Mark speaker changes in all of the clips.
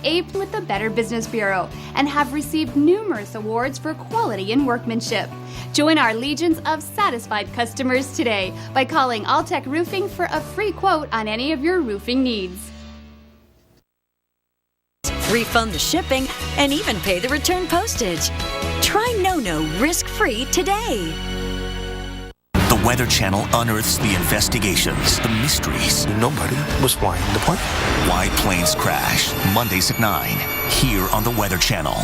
Speaker 1: aped with the Better Business Bureau and have received numerous awards for quality and workmanship. Join our legions of satisfied customers today by calling Alltech Roofing for a free quote on any of your roofing needs.
Speaker 2: Refund the shipping and even pay the return postage. Try NoNo risk-free today.
Speaker 3: The Weather Channel unearths the investigations, the mysteries.
Speaker 4: Nobody was flying the plane.
Speaker 3: Why planes crash. Mondays at 9, here on the Weather Channel.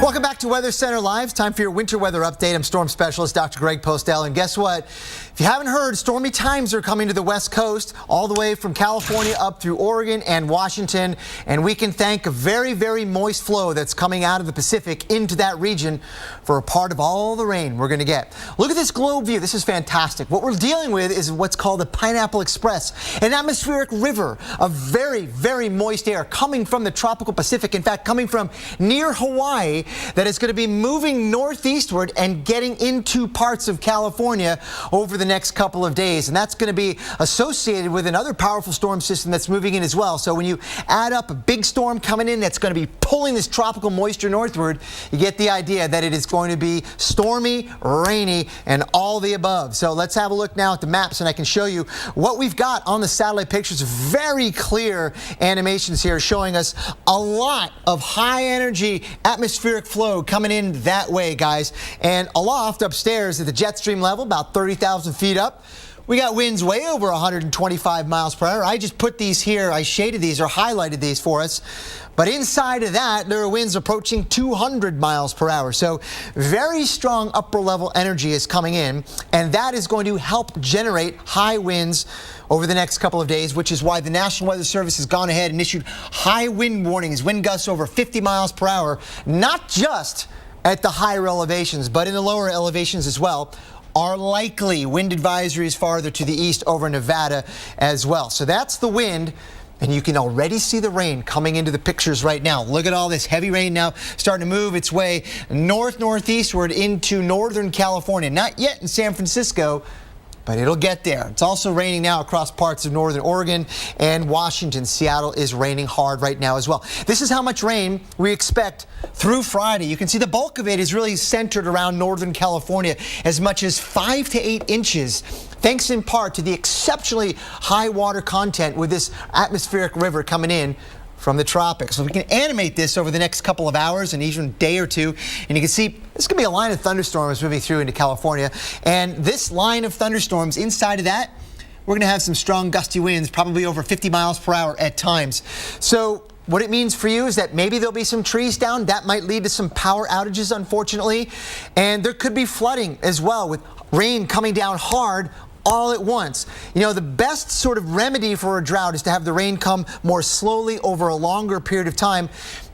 Speaker 5: Welcome back to Weather Center Live. It's time for your winter weather update. I'm storm specialist Dr. Greg Postel. And guess what? If you haven't heard, stormy times are coming to the West Coast, all the way from California up through Oregon and Washington. And we can thank a very, very moist flow that's coming out of the Pacific into that region for a part of all the rain we're going to get. Look at this globe view. This is fantastic. What we're dealing with is what's called the Pineapple Express, an atmospheric river of very, very moist air coming from the tropical Pacific. In fact, coming from near Hawaii, that is going to be moving northeastward and getting into parts of California over the next couple of days. And that's going to be associated with another powerful storm system that's moving in as well. So when you add up a big storm coming in that's going to be pulling this tropical moisture northward, you get the idea that it is going to be stormy, rainy, and all the above. So let's have a look now at the maps and I can show you what we've got on the satellite pictures. Very clear animations here showing us a lot of high energy atmospheric flow coming in that way, guys. And aloft upstairs at the jet stream level, about 30,000 feet up, we got winds way over 125 miles per hour. I just put these here. I shaded these or highlighted these for us. But inside of that, there are winds approaching 200 miles per hour. So very strong upper level energy is coming in, and that is going to help generate high winds over the next couple of days, which is why the National Weather Service has gone ahead and issued high wind warnings, wind gusts over 50 miles per hour, not just at the higher elevations, but in the lower elevations as well. Are likely wind advisories farther to the east over Nevada as well. So that's the wind. And you can already see the rain coming into the pictures right now. Look at all this heavy rain now starting to move its way northeastward into Northern California. Not yet in San Francisco, but it'll get there. It's also raining now across parts of northern Oregon and Washington. Seattle is raining hard right now as well. This is how much rain we expect through Friday. You can see the bulk of it is really centered around Northern California, as much as 5 to 8 inches, thanks in part to the exceptionally high water content with this atmospheric river coming in from the tropics. So we can animate this over the next couple of hours and even day or two. And you can see this could be a line of thunderstorms moving through into California. And this line of thunderstorms, inside of that, we're going to have some strong gusty winds, probably over 50 miles per hour at times. So what it means for you is that maybe there'll be some trees down. That might lead to some power outages, unfortunately. And there could be flooding as well, with rain coming down hard all at once. You know, the best sort of remedy for a drought is to have the rain come more slowly over a longer period of time.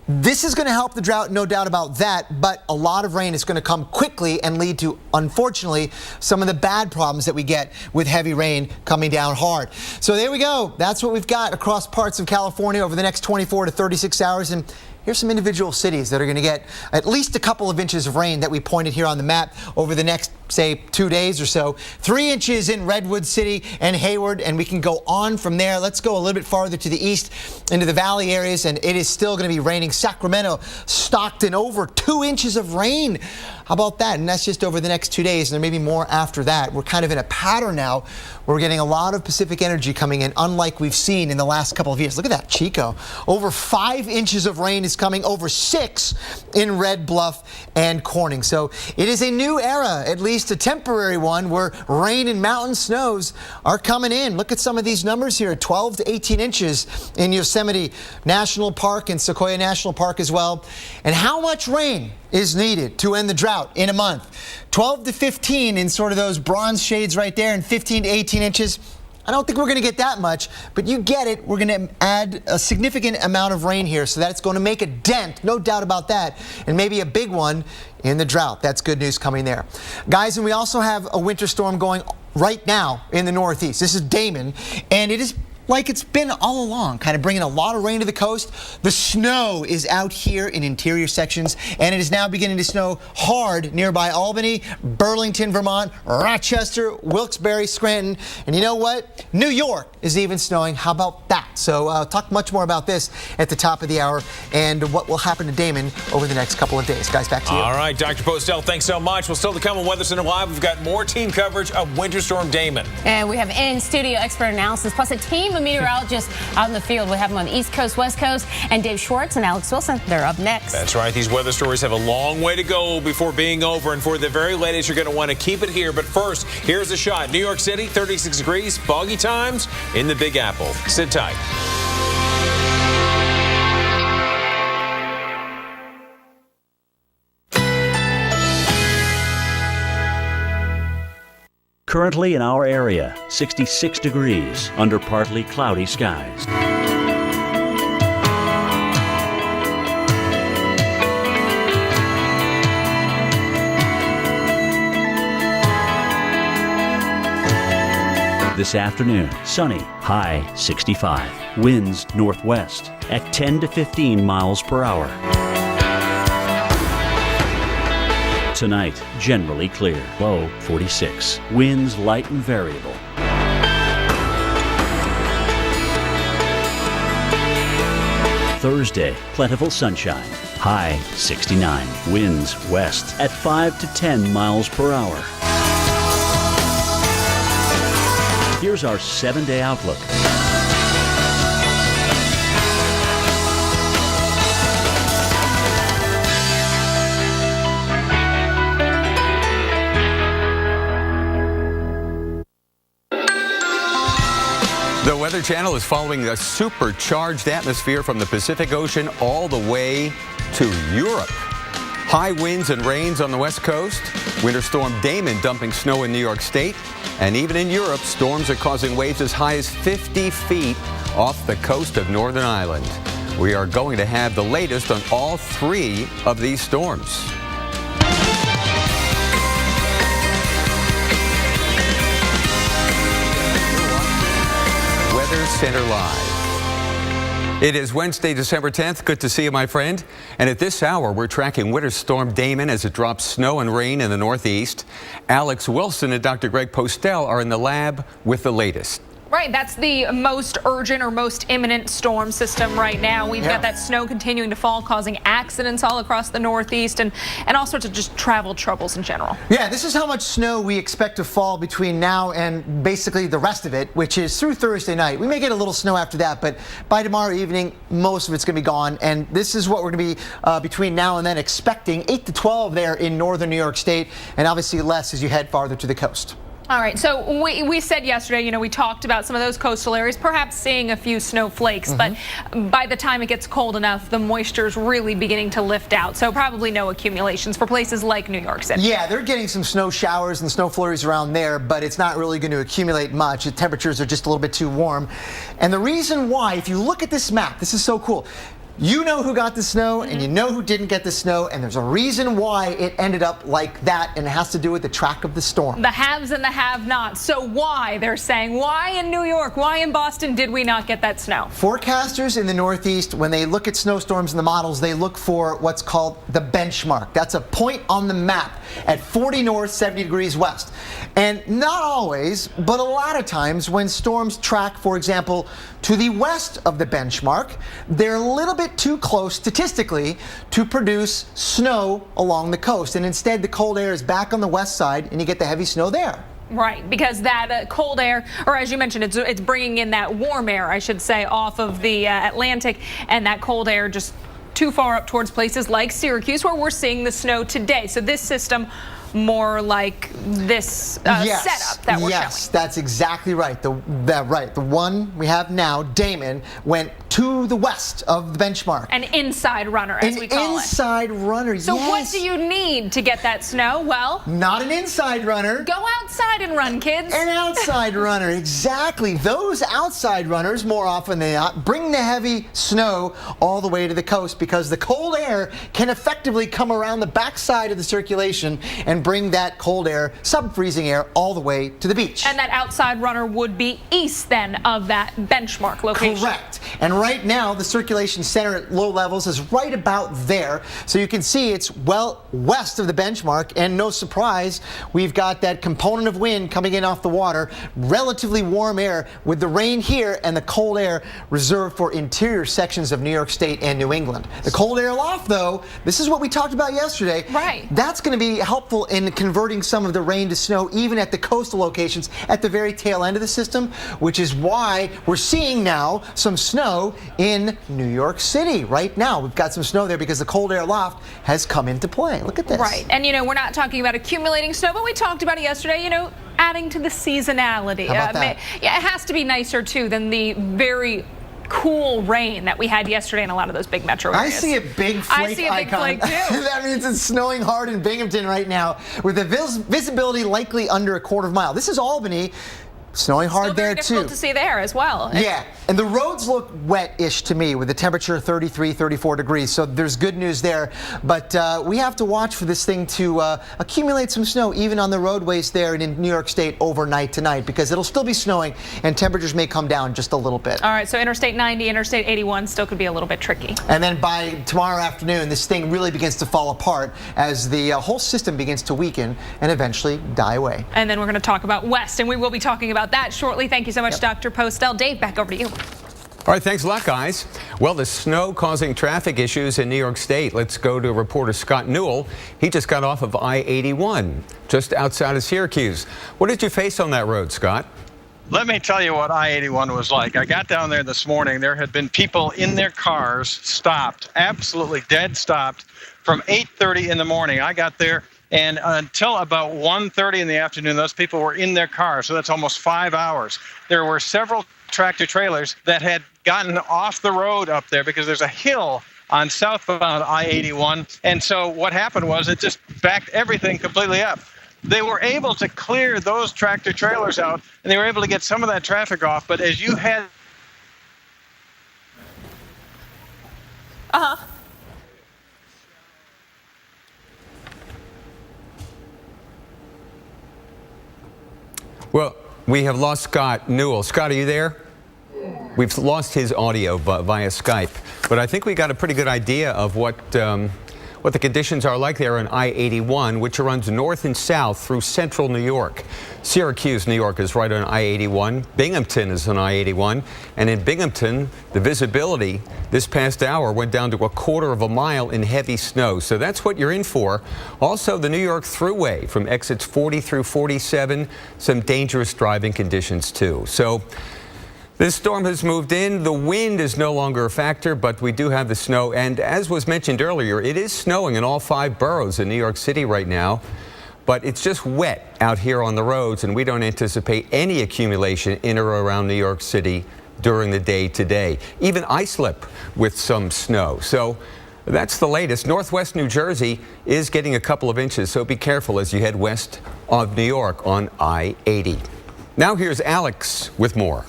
Speaker 5: This is going to help the drought, no doubt about that, but a lot of rain is going to come quickly and lead to, unfortunately, some of the bad problems that we get with heavy rain coming down hard. So there we go. That's what we've got across parts of California over the next 24 to 36 hours. And here's some individual cities that are going to get at least a couple of inches of rain that we pointed here on the map over the next, say, 2 days or so. 3 inches in Redwood City and Hayward, and we can go on from there. Let's go a little bit farther to the east into the valley areas, and it is still going to be raining. Sacramento, Stockton, over 2 inches of rain. How about that? And that's just over the next 2 days, and there may be more after that. We're kind of in a pattern now where we're getting a lot of Pacific energy coming in, unlike we've seen in the last couple of years. Look at that, Chico. Over 5 inches of rain is coming, over 6 in Red Bluff and Corning. So it is a new era, at least a temporary one, where rain and mountain snows are coming in. Look at some of these numbers here, 12 to 18 inches in Yosemite National Park and Sequoia National Park as well. And how much rain is needed to end the drought in a month? 12 to 15 in sort of those bronze shades right there, and 15 to 18 inches. I don't think we're going to get that much, but you get it. We're going to add a significant amount of rain here, so that's going to make a dent, no doubt about that, and maybe a big one in the drought. That's good news coming there. Guys, and we also have a winter storm going right now in the Northeast. This is Damon, and it is like it's been all along, kind of bringing a lot of rain to the coast. The snow is out here in interior sections, and it is now beginning to snow hard nearby Albany, Burlington, Vermont, Rochester, Wilkes-Barre, Scranton, and you know what? New York is even snowing. How about that? So talk much more about this at the top of the hour and what will happen to Damon over the next couple of days. Guys, back to you.
Speaker 6: All right, Dr. Postel, thanks so much. Well, still to come on Weather Center Live, we've got more team coverage of Winter Storm Damon.
Speaker 7: And we have in-studio expert analysis, plus a team of meteorologists out in the field. We have them on the East Coast, West Coast, and Dave Schwartz and Alex Wilson. They're up next.
Speaker 6: That's right. These weather stories have a long way to go before being over, and for the very latest, you're going to want to keep it here. But first, here's a shot. New York City, 36 degrees, foggy times in the Big Apple. Sit tight.
Speaker 8: Currently in our area, 66 degrees under partly cloudy skies. This afternoon, sunny, high 65. Winds northwest at 10 to 15 miles per hour. Tonight, generally clear, low 46. Winds light and variable. Thursday, plentiful sunshine, high 69. Winds west at 5 to 10 miles per hour. Here's our 7-day outlook.
Speaker 9: The Weather Channel is following a supercharged atmosphere from the Pacific Ocean all the way to Europe. High winds and rains on the West Coast. Winter Storm Damon dumping snow in New York State. And even in Europe, storms are causing waves as high as 50 feet off the coast of Northern Ireland. We are going to have the latest on all 3 of these storms. Weather Center Live. It is Wednesday, December 10th. Good to see you, my friend. And at this hour, we're tracking Winter Storm Damon as it drops snow and rain in the Northeast. Alex Wilson and Dr. Greg Postel are in the lab with the latest.
Speaker 10: Right, that's the most urgent or most imminent storm system right now. We've got that snow continuing to fall, causing accidents all across the Northeast and all sorts of just travel troubles in general.
Speaker 5: Yeah, this is how much snow we expect to fall between now and basically the rest of it, which is through Thursday night. We may get a little snow after that, but by tomorrow evening, most of it's going to be gone. And this is what we're going to be between now and then expecting 8 to 12 there in northern New York State, and obviously less as you head farther to the coast.
Speaker 10: All right, so we said yesterday, we talked about some of those coastal areas, perhaps seeing a few snowflakes, but by the time it gets cold enough, the moisture is really beginning to lift out. So probably no accumulations for places like New York City.
Speaker 5: Yeah, they're getting some snow showers and snow flurries around there, but it's not really going to accumulate much. The temperatures are just a little bit too warm. And the reason why, if you look at this map, this is so cool. You know who got the snow and you know who didn't get the snow, and there's a reason why it ended up like that, and it has to do with the track of the storm.
Speaker 10: The haves and the have-nots. So why, they're saying, why in New York, why in Boston did we not get that snow?
Speaker 5: Forecasters in the Northeast, when they look at snowstorms in the models, they look for what's called the benchmark. That's a point on the map at 40 north, 70 degrees west. And not always, but a lot of times when storms track, for example, to the west of the benchmark, they're a little bit too close statistically to produce snow along the coast. And instead, the cold air is back on the west side and you get the heavy snow there.
Speaker 10: Right, because that cold air, or as you mentioned, it's bringing in that warm air, I should say, off of the Atlantic, and that cold air just too far up towards places like Syracuse, where we're seeing the snow today. So this system, more like this setup that we're showing.
Speaker 5: Yes, that's exactly right. The one we have now, Damon, went to the west of the benchmark.
Speaker 10: An inside runner, as we call it.
Speaker 5: An inside runner,
Speaker 10: So
Speaker 5: yes.
Speaker 10: what do you need to get that snow? Well,
Speaker 5: not an inside runner.
Speaker 10: Go outside and run, kids.
Speaker 5: An outside runner, exactly. Those outside runners, more often than not, bring the heavy snow all the way to the coast because the cold air can effectively come around the backside of the circulation and bring that cold air, sub-freezing air, all the way to the beach.
Speaker 10: And that outside runner would be east then of that benchmark location.
Speaker 5: Correct. And right now, the circulation center at low levels is right about there. So you can see it's well west of the benchmark, and no surprise, we've got that component of wind coming in off the water, relatively warm air with the rain here and the cold air reserved for interior sections of New York State and New England. The cold air aloft, though, this is what we talked about yesterday.
Speaker 10: Right.
Speaker 5: That's going to be helpful in converting some of the rain to snow, even at the coastal locations at the very tail end of the system, which is why we're seeing now some snow in New York City right now. We've got some snow there because the cold air aloft has come into play. Look at this.
Speaker 10: Right. And, we're not talking about accumulating snow, but we talked about it yesterday, adding to the seasonality.
Speaker 5: How about that?
Speaker 10: Yeah, it has to be nicer, too, than the very cool rain that we had yesterday in a lot of those big metro areas.
Speaker 5: I see a big flake
Speaker 10: I see a big
Speaker 5: icon.
Speaker 10: flake, too.
Speaker 5: That means it's snowing hard in Binghamton right now with the visibility likely under a quarter of a mile. This is Albany. Snowing hard there, too.
Speaker 10: Still very difficult to see there as well.
Speaker 5: Yeah, and the roads look wet-ish to me with the temperature 33, 34 degrees, so there's good news there. But we have to watch for this thing to accumulate some snow even on the roadways there in New York State overnight tonight because it'll still be snowing and temperatures may come down just a little bit.
Speaker 10: All right, so Interstate 90, Interstate 81 still could be a little bit tricky.
Speaker 5: And then by tomorrow afternoon, this thing really begins to fall apart as the whole system begins to weaken and eventually die away.
Speaker 10: And then we're going to talk about West, and we will be talking about that shortly. Thank you so much, Dr. Postel. Dave, back over to you.
Speaker 9: All right, thanks a lot, guys. Well, the snow causing traffic issues in New York State. Let's go to reporter Scott Newell. He just got off of I-81, just outside of Syracuse. What did you face on that road, Scott?
Speaker 11: Let me tell you what I-81 was like. I got down there this morning. There had been people in their cars stopped, absolutely dead stopped, from 8:30 in the morning. I got there, and until about 1:30 in the afternoon, those people were in their cars, so that's almost 5 hours. There were several tractor trailers that had gotten off the road up there because there's a hill on southbound I-81, and so what happened was it just backed everything completely up. They were able to clear those tractor trailers out, and they were able to get some of that traffic off, but as you had...
Speaker 9: Well, we have lost Scott Newell. Scott, are you there? We've lost his audio via Skype, but I think we got a pretty good idea of what the conditions are like there on I-81, which runs north and south through central New York. Syracuse, New York is right on I-81. Binghamton is on I-81. And in Binghamton, the visibility this past hour went down to a quarter of a mile in heavy snow. So that's what you're in for. Also, the New York Thruway from exits 40 through 47, some dangerous driving conditions too. So this storm has moved in. The wind is no longer a factor, but we do have the snow. And as was mentioned earlier, it is snowing in all 5 boroughs in New York City right now. But it's just wet out here on the roads, and we don't anticipate any accumulation in or around New York City during the day today. Even islip with some snow. So that's the latest. Northwest New Jersey is getting a couple of inches, so be careful as you head west of New York on I-80. Now here's Alex with more.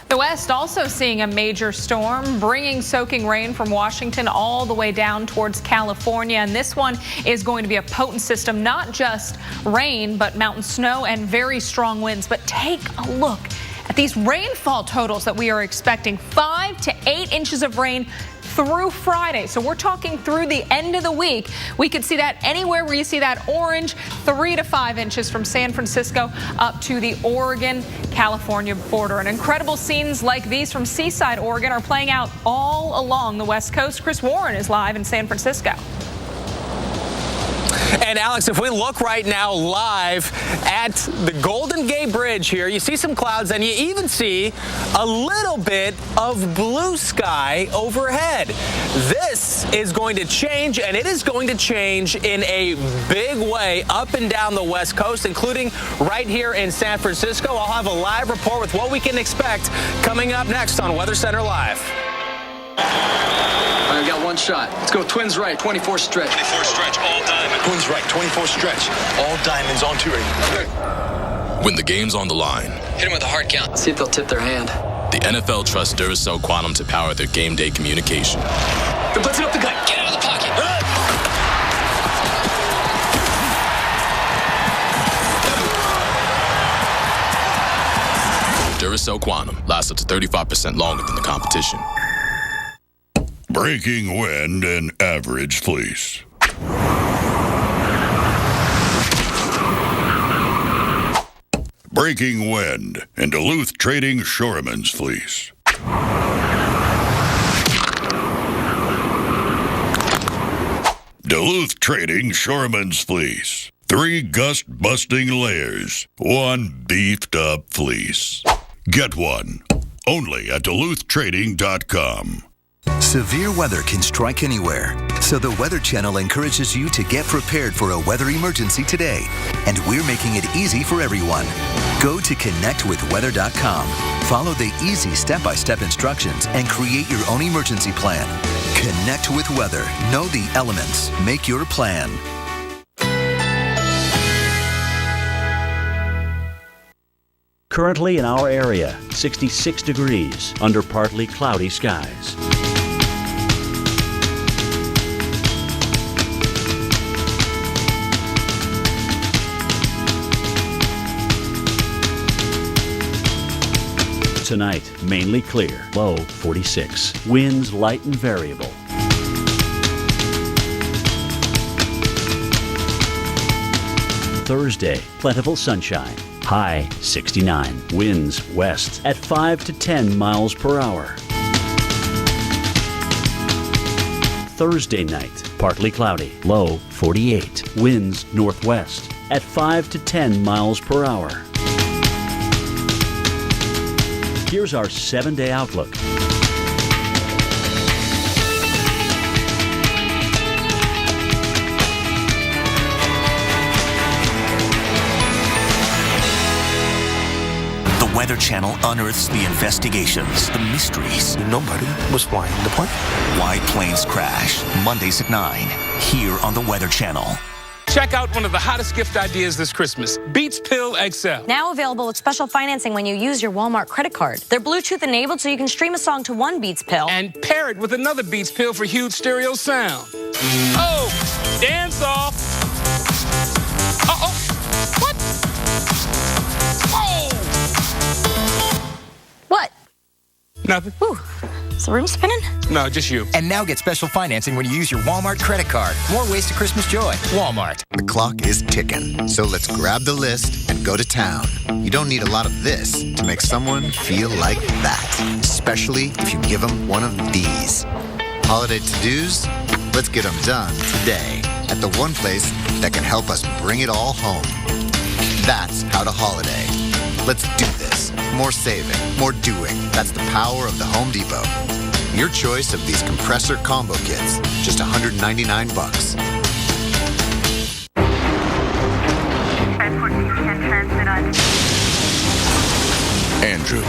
Speaker 10: The West also seeing a major storm, bringing soaking rain from Washington all the way down towards California. And this one is going to be a potent system, not just rain, but mountain snow and very strong winds. But take a look at these rainfall totals that we are expecting. 5 to 8 inches of rain through Friday. So we're talking through the end of the week. We could see that anywhere where you see that orange, 3 to 5 inches from San Francisco up to the Oregon-California border. And incredible scenes like these from Seaside, Oregon are playing out all along the West Coast. Chris Warren is live in San Francisco.
Speaker 12: And Alex, if we look right now live at the Golden Gate Bridge here, you see some clouds and you even see a little bit of blue sky overhead. This is going to change, and it is going to change in a big way up and down the West Coast, including right here in San Francisco. I'll have a live report with what we can expect coming up next on Weather Center Live.
Speaker 13: I got one shot. Let's go twins right, 24 stretch.
Speaker 14: 24 stretch, all diamond. Twins right, 24 stretch, all diamonds on 2 ready.
Speaker 15: When the game's on the line,
Speaker 13: Hit him with a hard count. See if they'll tip their hand.
Speaker 15: the NFL trusts Duracell Quantum to power their game day communication.
Speaker 13: They're blitzing up the gut. Get out of the pocket.
Speaker 15: Duracell Quantum lasts up to 35% longer than the competition.
Speaker 16: Breaking wind and average fleece. Breaking wind and Duluth Trading Shoreman's fleece. Duluth Trading Shoreman's fleece. 3 gust-busting layers. 1 beefed-up fleece. Get one. Only at DuluthTrading.com.
Speaker 17: Severe weather can strike anywhere, so the Weather Channel encourages you to get prepared for a weather emergency today. And we're making it easy for everyone. Go to connectwithweather.com. Follow the easy step-by-step instructions and create your own emergency plan. Connect with weather. Know the elements. Make your plan.
Speaker 8: Currently in our area, 66 degrees under partly cloudy skies. Tonight, mainly clear, low 46. Winds light and variable. Thursday, plentiful sunshine. High 69. Winds west at 5 to 10 miles per hour. Thursday night, partly cloudy. Low 48. Winds northwest at 5 to 10 miles per hour. Here's our 7-day outlook.
Speaker 3: The Weather Channel unearths the investigations, the mysteries.
Speaker 4: Nobody was flying the plane.
Speaker 3: White Plains Crash, Mondays at 9, here on the Weather Channel.
Speaker 18: Check out one of the hottest gift ideas this Christmas, Beats Pill XL.
Speaker 19: Now available with special financing when you use your Walmart credit card. They're Bluetooth enabled so you can stream a song to one Beats Pill.
Speaker 18: And pair it with another Beats Pill for huge stereo sound. Oh, dance off. Uh-oh. What? Oh.
Speaker 19: What?
Speaker 18: Nothing.
Speaker 19: Ooh. Is the room spinning?
Speaker 18: No, just you.
Speaker 20: And now get special financing when you use your Walmart credit card. More ways to Christmas joy. Walmart.
Speaker 21: The clock is ticking, so let's grab the list and go to town. You don't need a lot of this to make someone feel like that, especially if you give them one of these. Holiday to-dos? Let's get them done today at the one place that can help us bring it all home. That's How to Holiday. Let's do this. More saving, more doing. That's the power of the Home Depot. Your choice of these compressor combo kits, just $199.
Speaker 16: Andrew,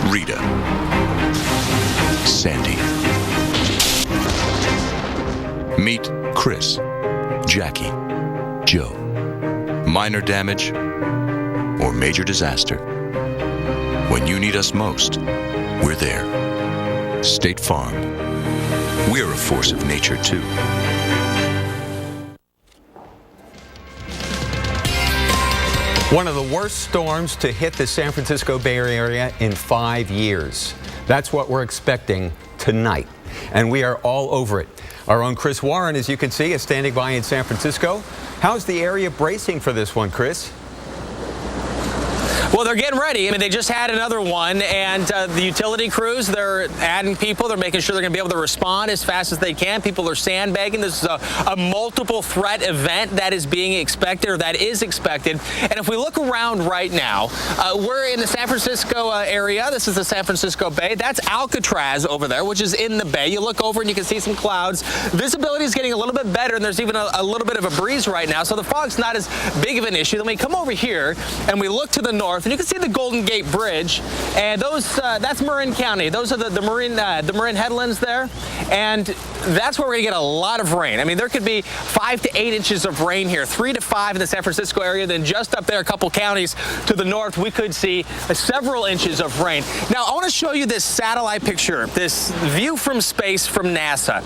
Speaker 16: Rita, Sandy. Meet Chris, Jackie, Joe. Minor damage or major disaster. When you need us most, we're there. State Farm. We're a force of nature, too.
Speaker 9: One of the worst storms to hit the San Francisco Bay Area in 5 years. That's what we're expecting tonight, and we are all over it. Our own Chris Warren, as you can see, is standing by in San Francisco. How's the area bracing for this one, Chris?
Speaker 12: Well, they're getting ready. I mean, they just had another one, and the utility crews, they're adding people. They're making sure they're going to be able to respond as fast as they can. People are sandbagging. This is a multiple threat event that is being expected, or that is expected. And if we look around right now, we're in the San Francisco area. This is the San Francisco Bay. That's Alcatraz over there, which is in the bay. You look over and you can see some clouds. Visibility is getting a little bit better, and there's even a little bit of a breeze right now. So the fog's not as big of an issue. Then we come over here and we look to the north. north, and you can see the Golden Gate Bridge, and that's Marin County. Those are the Marin headlands there, and that's where we're going to get a lot of rain. I mean, there could be 5 to 8 inches of rain here, 3 to 5 in the San Francisco area. Then just up there, a couple counties to the north, we could see several inches of rain. Now, I want to show you this satellite picture, this view from space from NASA.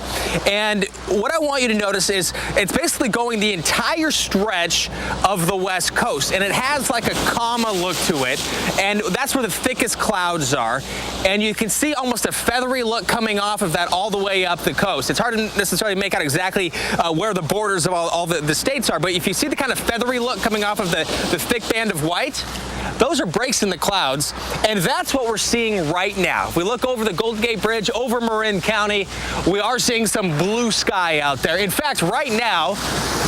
Speaker 12: And what I want you to notice is it's basically going the entire stretch of the West Coast, and it has like a comma look to it, and that's where the thickest clouds are. And you can see almost a feathery look coming off of that all the way up the coast. It's hard to necessarily make out exactly where the borders of all the states are, but if you see the kind of feathery look coming off of the thick band of white, those are breaks in the clouds, and that's what we're seeing right now. If we look over the Golden Gate Bridge, over Marin County, we are seeing some blue sky out there. In fact, right now,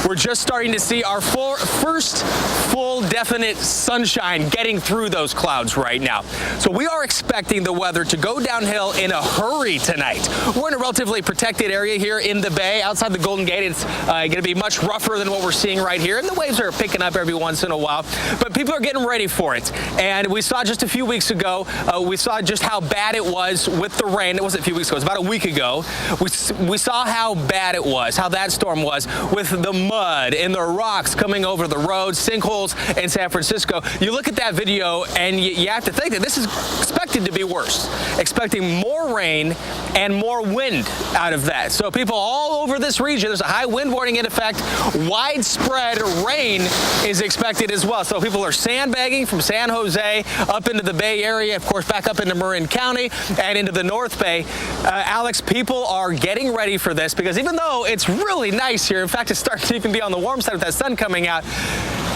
Speaker 12: we're just starting to see our first full definite sunshine getting through those clouds right now. So we are expecting the weather to go downhill in a hurry tonight. We're in a relatively protected area here in the bay. Outside the Golden Gate, it's going to be much rougher than what we're seeing right here, and the waves are picking up every once in a while, but people are getting ready for it. And we saw just a few weeks ago, we saw just how bad it was with the rain. It wasn't a few weeks ago, it was about a week ago. We saw how bad it was, how that storm was, with the mud and the rocks coming over the roads, sinkholes in San Francisco. You look at that video and you have to think that this is expected to be worse. Expecting more rain and more wind out of that. So people all over this region, there's a high wind warning in effect. Widespread rain is expected as well. So people are sandbagging from San Jose up into the Bay Area, of course, back up into Marin County and into the North Bay. Alex, people are getting ready for this because even though it's really nice here, in fact, it's starting to even be on the warm side with that sun coming out,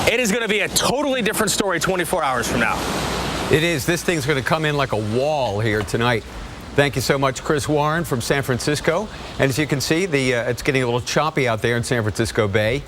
Speaker 12: it is going to be a totally different story 24 hours from now.
Speaker 9: It is. This thing's going to come in like a wall here tonight. Thank you so much, Chris Warren from San Francisco. And as you can see, it's getting a little choppy out there in San Francisco Bay.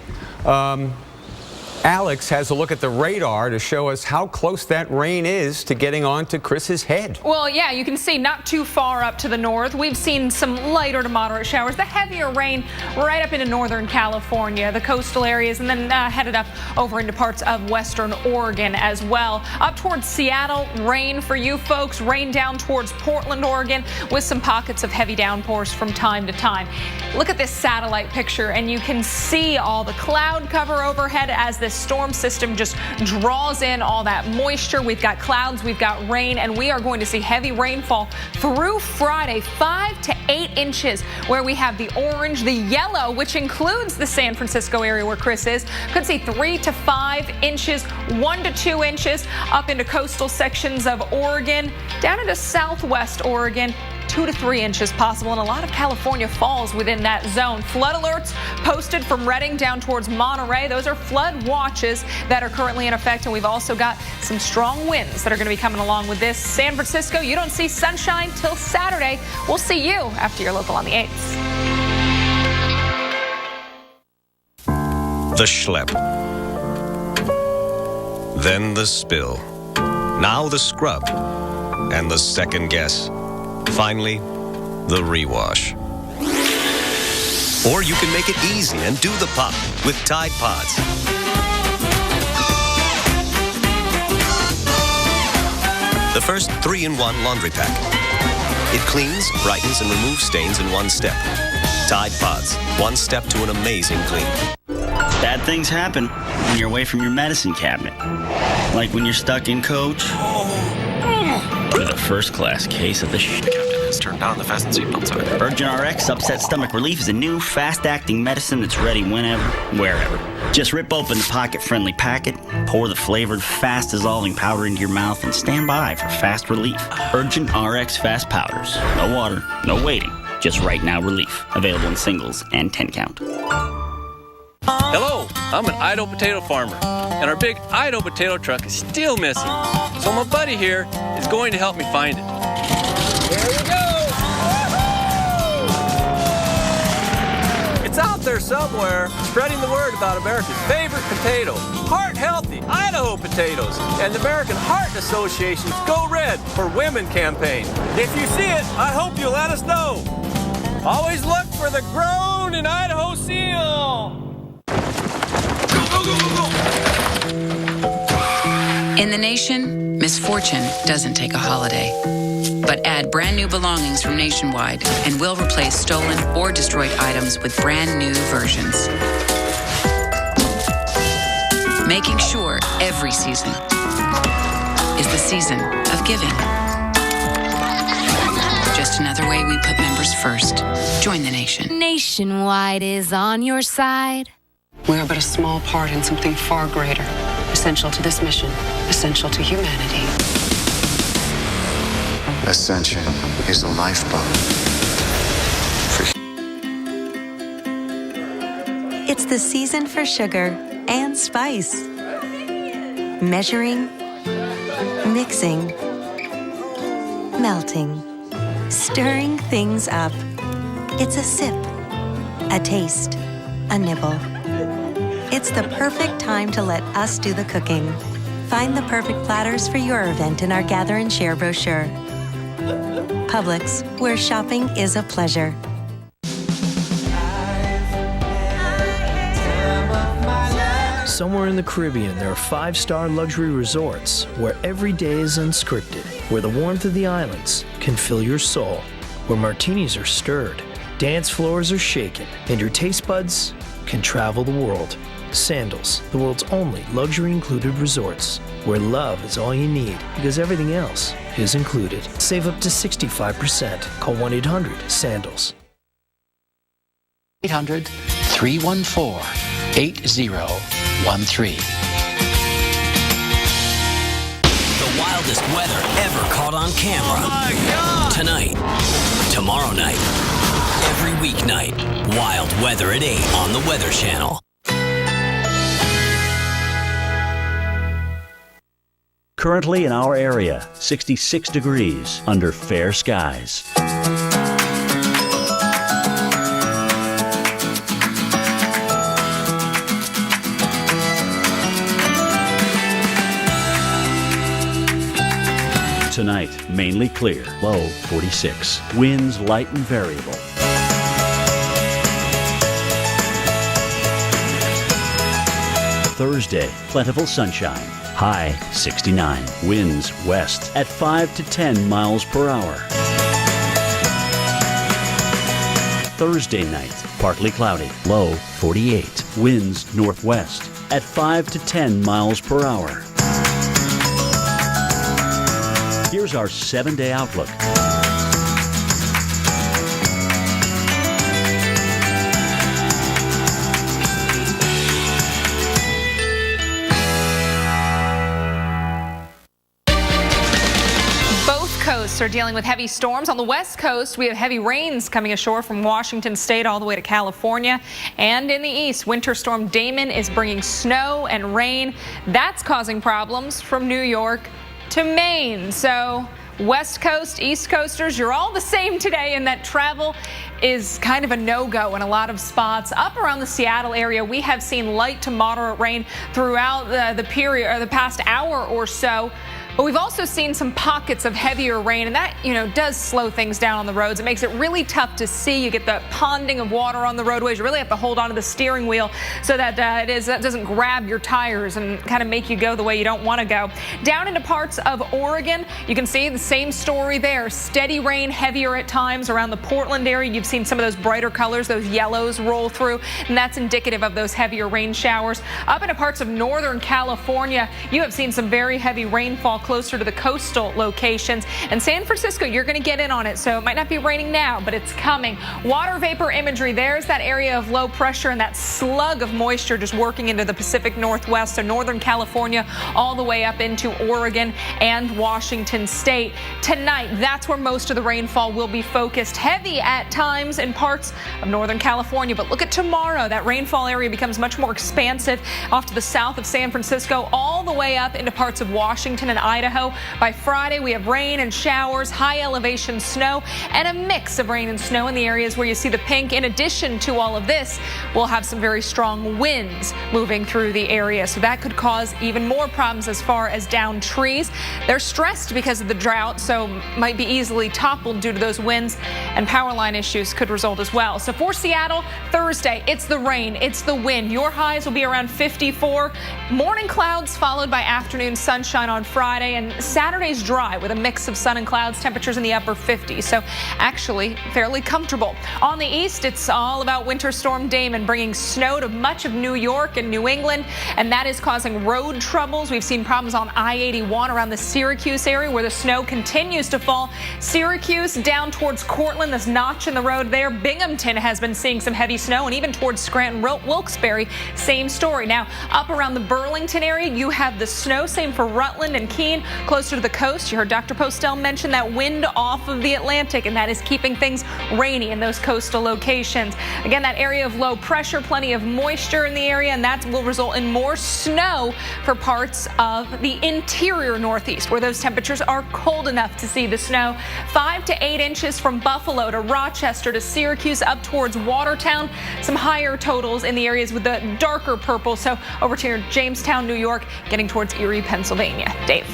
Speaker 9: Alex has a look at the radar to show us how close that rain is to getting onto Chris's head.
Speaker 10: Well, yeah, you can see not too far up to the north. We've seen some lighter to moderate showers. The heavier rain right up into northern California, the coastal areas, and then headed up over into parts of western Oregon as well. Up towards Seattle, rain for you folks. Rain down towards Portland, Oregon, with some pockets of heavy downpours from time to time. Look at this satellite picture, and you can see all the cloud cover overhead as this storm system just draws in all that moisture. We've got clouds, we've got rain, and we are going to see heavy rainfall through Friday, 5 to 8 inches, where we have the orange, the yellow, which includes the San Francisco area where Chris is. Could see 3 to 5 inches, 1 to 2 inches up into coastal sections of Oregon, down into southwest Oregon. 2 to 3 inches possible, and a lot of California falls within that zone. Flood alerts posted from Redding down towards Monterey. Those are flood watches that are currently in effect, and we've also got some strong winds that are going to be coming along with this. San Francisco, you don't see sunshine till Saturday. We'll see you after your local on the 8th.
Speaker 1: The schlep. Then the spill. Now the scrub. And the second guess. Finally, the rewash. Or you can make it easy and do the pop with Tide Pods. The first 3-in-1 laundry pack. It cleans, brightens, and removes stains in one step. Tide Pods, one step to an amazing clean.
Speaker 22: Bad things happen when you're away from your medicine cabinet. Like when you're stuck in coach with a first-class case of the captain has turned down the fasten seatbelt sign. Urgent RX Upset Stomach Relief is a new, fast-acting medicine that's ready whenever, wherever. Just rip open the pocket-friendly packet, pour the flavored, fast-dissolving powder into your mouth, and stand by for fast relief. Urgent RX Fast Powders. No water, no waiting. Just right-now relief. Available in singles and 10-count.
Speaker 23: Hello, I'm an Idaho potato farmer, and our big Idaho potato truck is still missing. So my buddy here is going to help me find it. Here we go! It's out there somewhere, spreading the word about America's favorite potato, heart-healthy Idaho potatoes, and the American Heart Association's Go Red for Women campaign. If you see it, I hope you'll let us know. Always look for the Grown in Idaho seal. Go, go, go, go, go!
Speaker 2: In the nation, misfortune doesn't take a holiday. But add brand new belongings from Nationwide and we'll replace stolen or destroyed items with brand new versions. Making sure every season is the season of giving. Just another way we put members first. Join the nation.
Speaker 6: Nationwide is on your side.
Speaker 7: We are but a small part in something far greater, essential to this mission, essential to humanity.
Speaker 24: Ascension is the lifeboat.
Speaker 25: It's the season for sugar and spice. Measuring, mixing, melting, stirring things up. It's a sip, a taste, a nibble. It's the perfect time to let us do the cooking. Find the perfect platters for your event in our Gather and Share brochure. Publix, where shopping is a pleasure.
Speaker 26: Somewhere in the Caribbean, there are 5-star luxury resorts where every day is unscripted, where the warmth of the islands can fill your soul, where martinis are stirred, dance floors are shaken, and your taste buds can travel the world. Sandals, the world's only luxury-included resorts, where love is all you need because everything else is included. Save up to 65%. Call 1-800-SANDALS.
Speaker 27: 800-314-8013.
Speaker 28: The wildest weather ever caught on camera. Oh my God! Tonight, tomorrow night, every weeknight. Wild weather at 8 on the Weather Channel.
Speaker 8: Currently in our area, 66 degrees under fair skies. Tonight, mainly clear, low 46. Winds light and variable. Thursday, plentiful sunshine. High 69. Winds west at 5 to 10 miles per hour. Thursday night, partly cloudy. Low 48. Winds northwest at 5 to 10 miles per hour. Here's our 7-day outlook.
Speaker 10: Coasts are dealing with heavy storms. On the west coast, we have heavy rains coming ashore from Washington State all the way to California. And in the east, Winter Storm Damon is bringing snow and rain. That's causing problems from New York to Maine. So west coast, east coasters, you're all the same today in that travel is kind of a no-go in a lot of spots. Up around the Seattle area, we have seen light to moderate rain throughout the period or the past hour or so. But we've also seen some pockets of heavier rain, and that, does slow things down on the roads. It makes it really tough to see. You get the ponding of water on the roadways. You really have to hold onto the steering wheel so that that doesn't grab your tires and kind of make you go the way you don't want to go. Down into parts of Oregon, you can see the same story there. Steady rain, heavier at times around the Portland area. You've seen some of those brighter colors, those yellows roll through, and that's indicative of those heavier rain showers. Up into parts of northern California, you have seen some very heavy rainfall closer to the coastal locations. And San Francisco, you're going to get in on it, so it might not be raining now, but it's coming. Water vapor imagery, there's that area of low pressure and that slug of moisture just working into the Pacific Northwest, so northern California all the way up into Oregon and Washington State. Tonight, that's where most of the rainfall will be focused. Heavy at times in parts of northern California, but look at tomorrow. That rainfall area becomes much more expansive off to the south of San Francisco, all the way up into parts of Washington and Idaho. Idaho. By Friday, we have rain and showers, high elevation snow, and a mix of rain and snow in the areas where you see the pink. In addition to all of this, we'll have some very strong winds moving through the area, so that could cause even more problems as far as downed trees. They're stressed because of the drought, so might be easily toppled due to those winds, and power line issues could result as well. So for Seattle, Thursday, it's the rain, it's the wind. Your highs will be around 54. Morning clouds followed by afternoon sunshine on Friday, and Saturday's dry with a mix of sun and clouds, temperatures in the upper 50s. So actually fairly comfortable. On the east, it's all about Winter Storm Damon bringing snow to much of New York and New England, and that is causing road troubles. We've seen problems on I-81 around the Syracuse area where the snow continues to fall. Syracuse down towards Cortland, this notch in the road there. Binghamton has been seeing some heavy snow, and even towards Scranton, Wilkes-Barre, same story. Now, up around the Burlington area, you have the snow, same for Rutland and Keene, closer to the coast. You heard Dr. Postel mention that wind off of the Atlantic, and that is keeping things rainy in those coastal locations. Again, that area of low pressure, plenty of moisture in the area, and that will result in more snow for parts of the interior Northeast, where those temperatures are cold enough to see the snow. 5 to 8 inches from Buffalo to Rochester to Syracuse up towards Watertown. Some higher totals in the areas with the darker purple. So over to Jamestown, New York, getting towards Erie, Pennsylvania. Dave.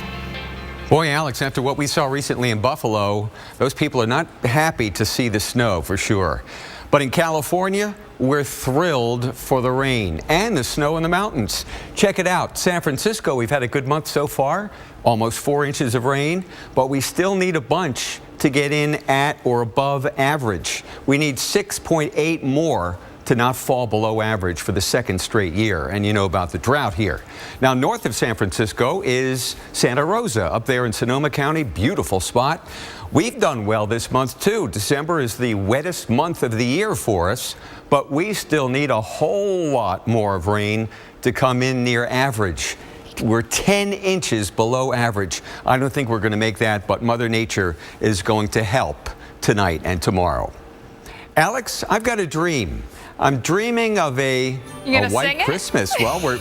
Speaker 9: Boy, Alex, after what we saw recently in Buffalo, those people are not happy to see the snow for sure. But in California, we're thrilled for the rain and the snow in the mountains. Check it out. San Francisco, we've had a good month so far, almost 4 inches of rain, but we still need a bunch to get in at or above average. We need 6.8 more to not fall below average for the second straight year. And you know about the drought here. Now, north of San Francisco is Santa Rosa, up there in Sonoma County. Beautiful spot. We've done well this month, too. December is the wettest month of the year for us, but we still need a whole lot more of rain to come in near average. We're 10 inches below average. I don't think we're going to make that, but Mother Nature is going to help tonight and tomorrow. Alex, I've got a dream. I'm dreaming of a white Christmas. Well, we're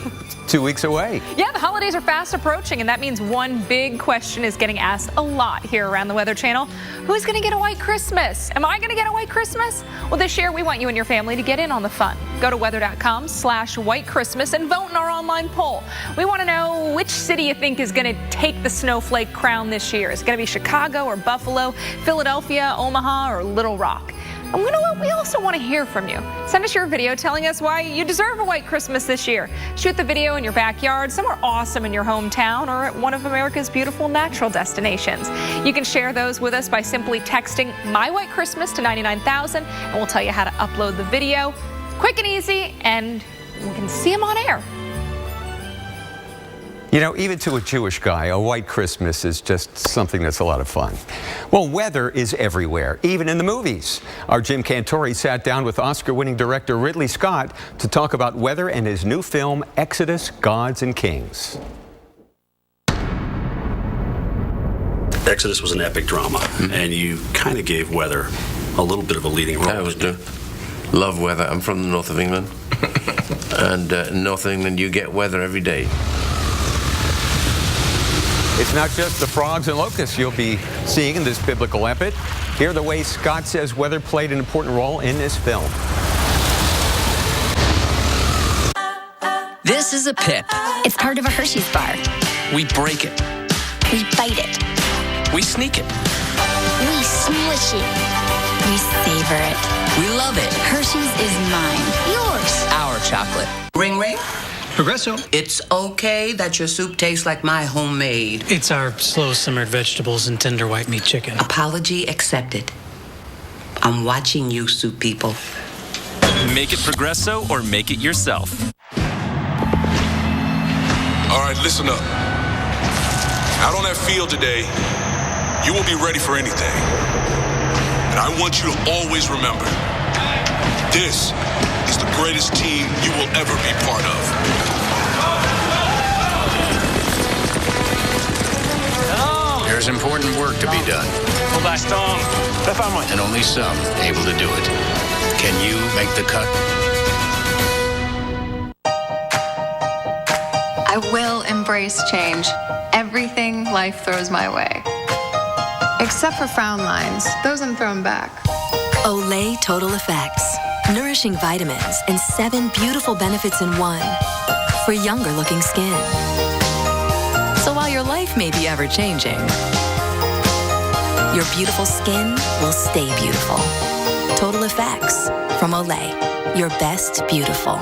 Speaker 9: 2 weeks away.
Speaker 10: Yeah, the holidays are fast approaching, and that means one big question is getting asked a lot here around the Weather Channel. Who's going to get a white Christmas? Am I going to get a white Christmas? Well, this year we want you and your family to get in on the fun. Go to weather.com/white Christmas and vote in our online poll. We want to know which city you think is going to take the snowflake crown this year. Is it going to be Chicago or Buffalo, Philadelphia, Omaha, or Little Rock? And you know what? We also want to hear from you. Send us your video telling us why you deserve a white Christmas this year. Shoot the video in your backyard, somewhere awesome in your hometown, or at one of America's beautiful natural destinations. You can share those with us by simply texting My White Christmas to 99,000, and we'll tell you how to upload the video. Quick and easy, and we can see them on air.
Speaker 9: You know, even to a Jewish guy, a white Christmas is just something that's a lot of fun. Well, weather is everywhere, even in the movies. Our Jim Cantore sat down with Oscar-winning director Ridley Scott to talk about weather and his new film, Exodus: Gods and Kings.
Speaker 4: Exodus was an epic drama, and you kind of gave weather a little bit of a leading role.
Speaker 5: I always do. Love weather. I'm from the north of England. And in North England, you get weather every day.
Speaker 9: It's not just the frogs and locusts you'll be seeing in this biblical epic. Hear the way Scott says weather played an important role in this film.
Speaker 28: This is a pip.
Speaker 11: It's part of a Hershey's bar.
Speaker 28: We break it.
Speaker 11: We bite it.
Speaker 28: We sneak it.
Speaker 11: We smush it. We savor it.
Speaker 28: We love it.
Speaker 11: Hershey's is mine. Yours.
Speaker 28: Our chocolate.
Speaker 13: Ring, ring. Progresso. It's okay that your soup tastes like my homemade.
Speaker 14: It's our slow-simmered vegetables and tender white meat chicken.
Speaker 13: Apology accepted. I'm watching you, soup people.
Speaker 15: Make it Progresso or make it yourself.
Speaker 17: All right, listen up. Out on that field today, you will be ready for anything. And I want you to always remember, this is the greatest team you will ever be part of.
Speaker 27: There's important work to be done. And only some able to do it. Can you make the cut?
Speaker 29: I will embrace change.
Speaker 1: everything life throws my way. Except for frown lines. Those I'm throwing back.
Speaker 3: Olay Total Effects. Nourishing vitamins and 7 beautiful benefits in one for younger looking skin. So while your life may be ever changing, your beautiful skin will stay beautiful. Total Effects from Olay. Your best beautiful.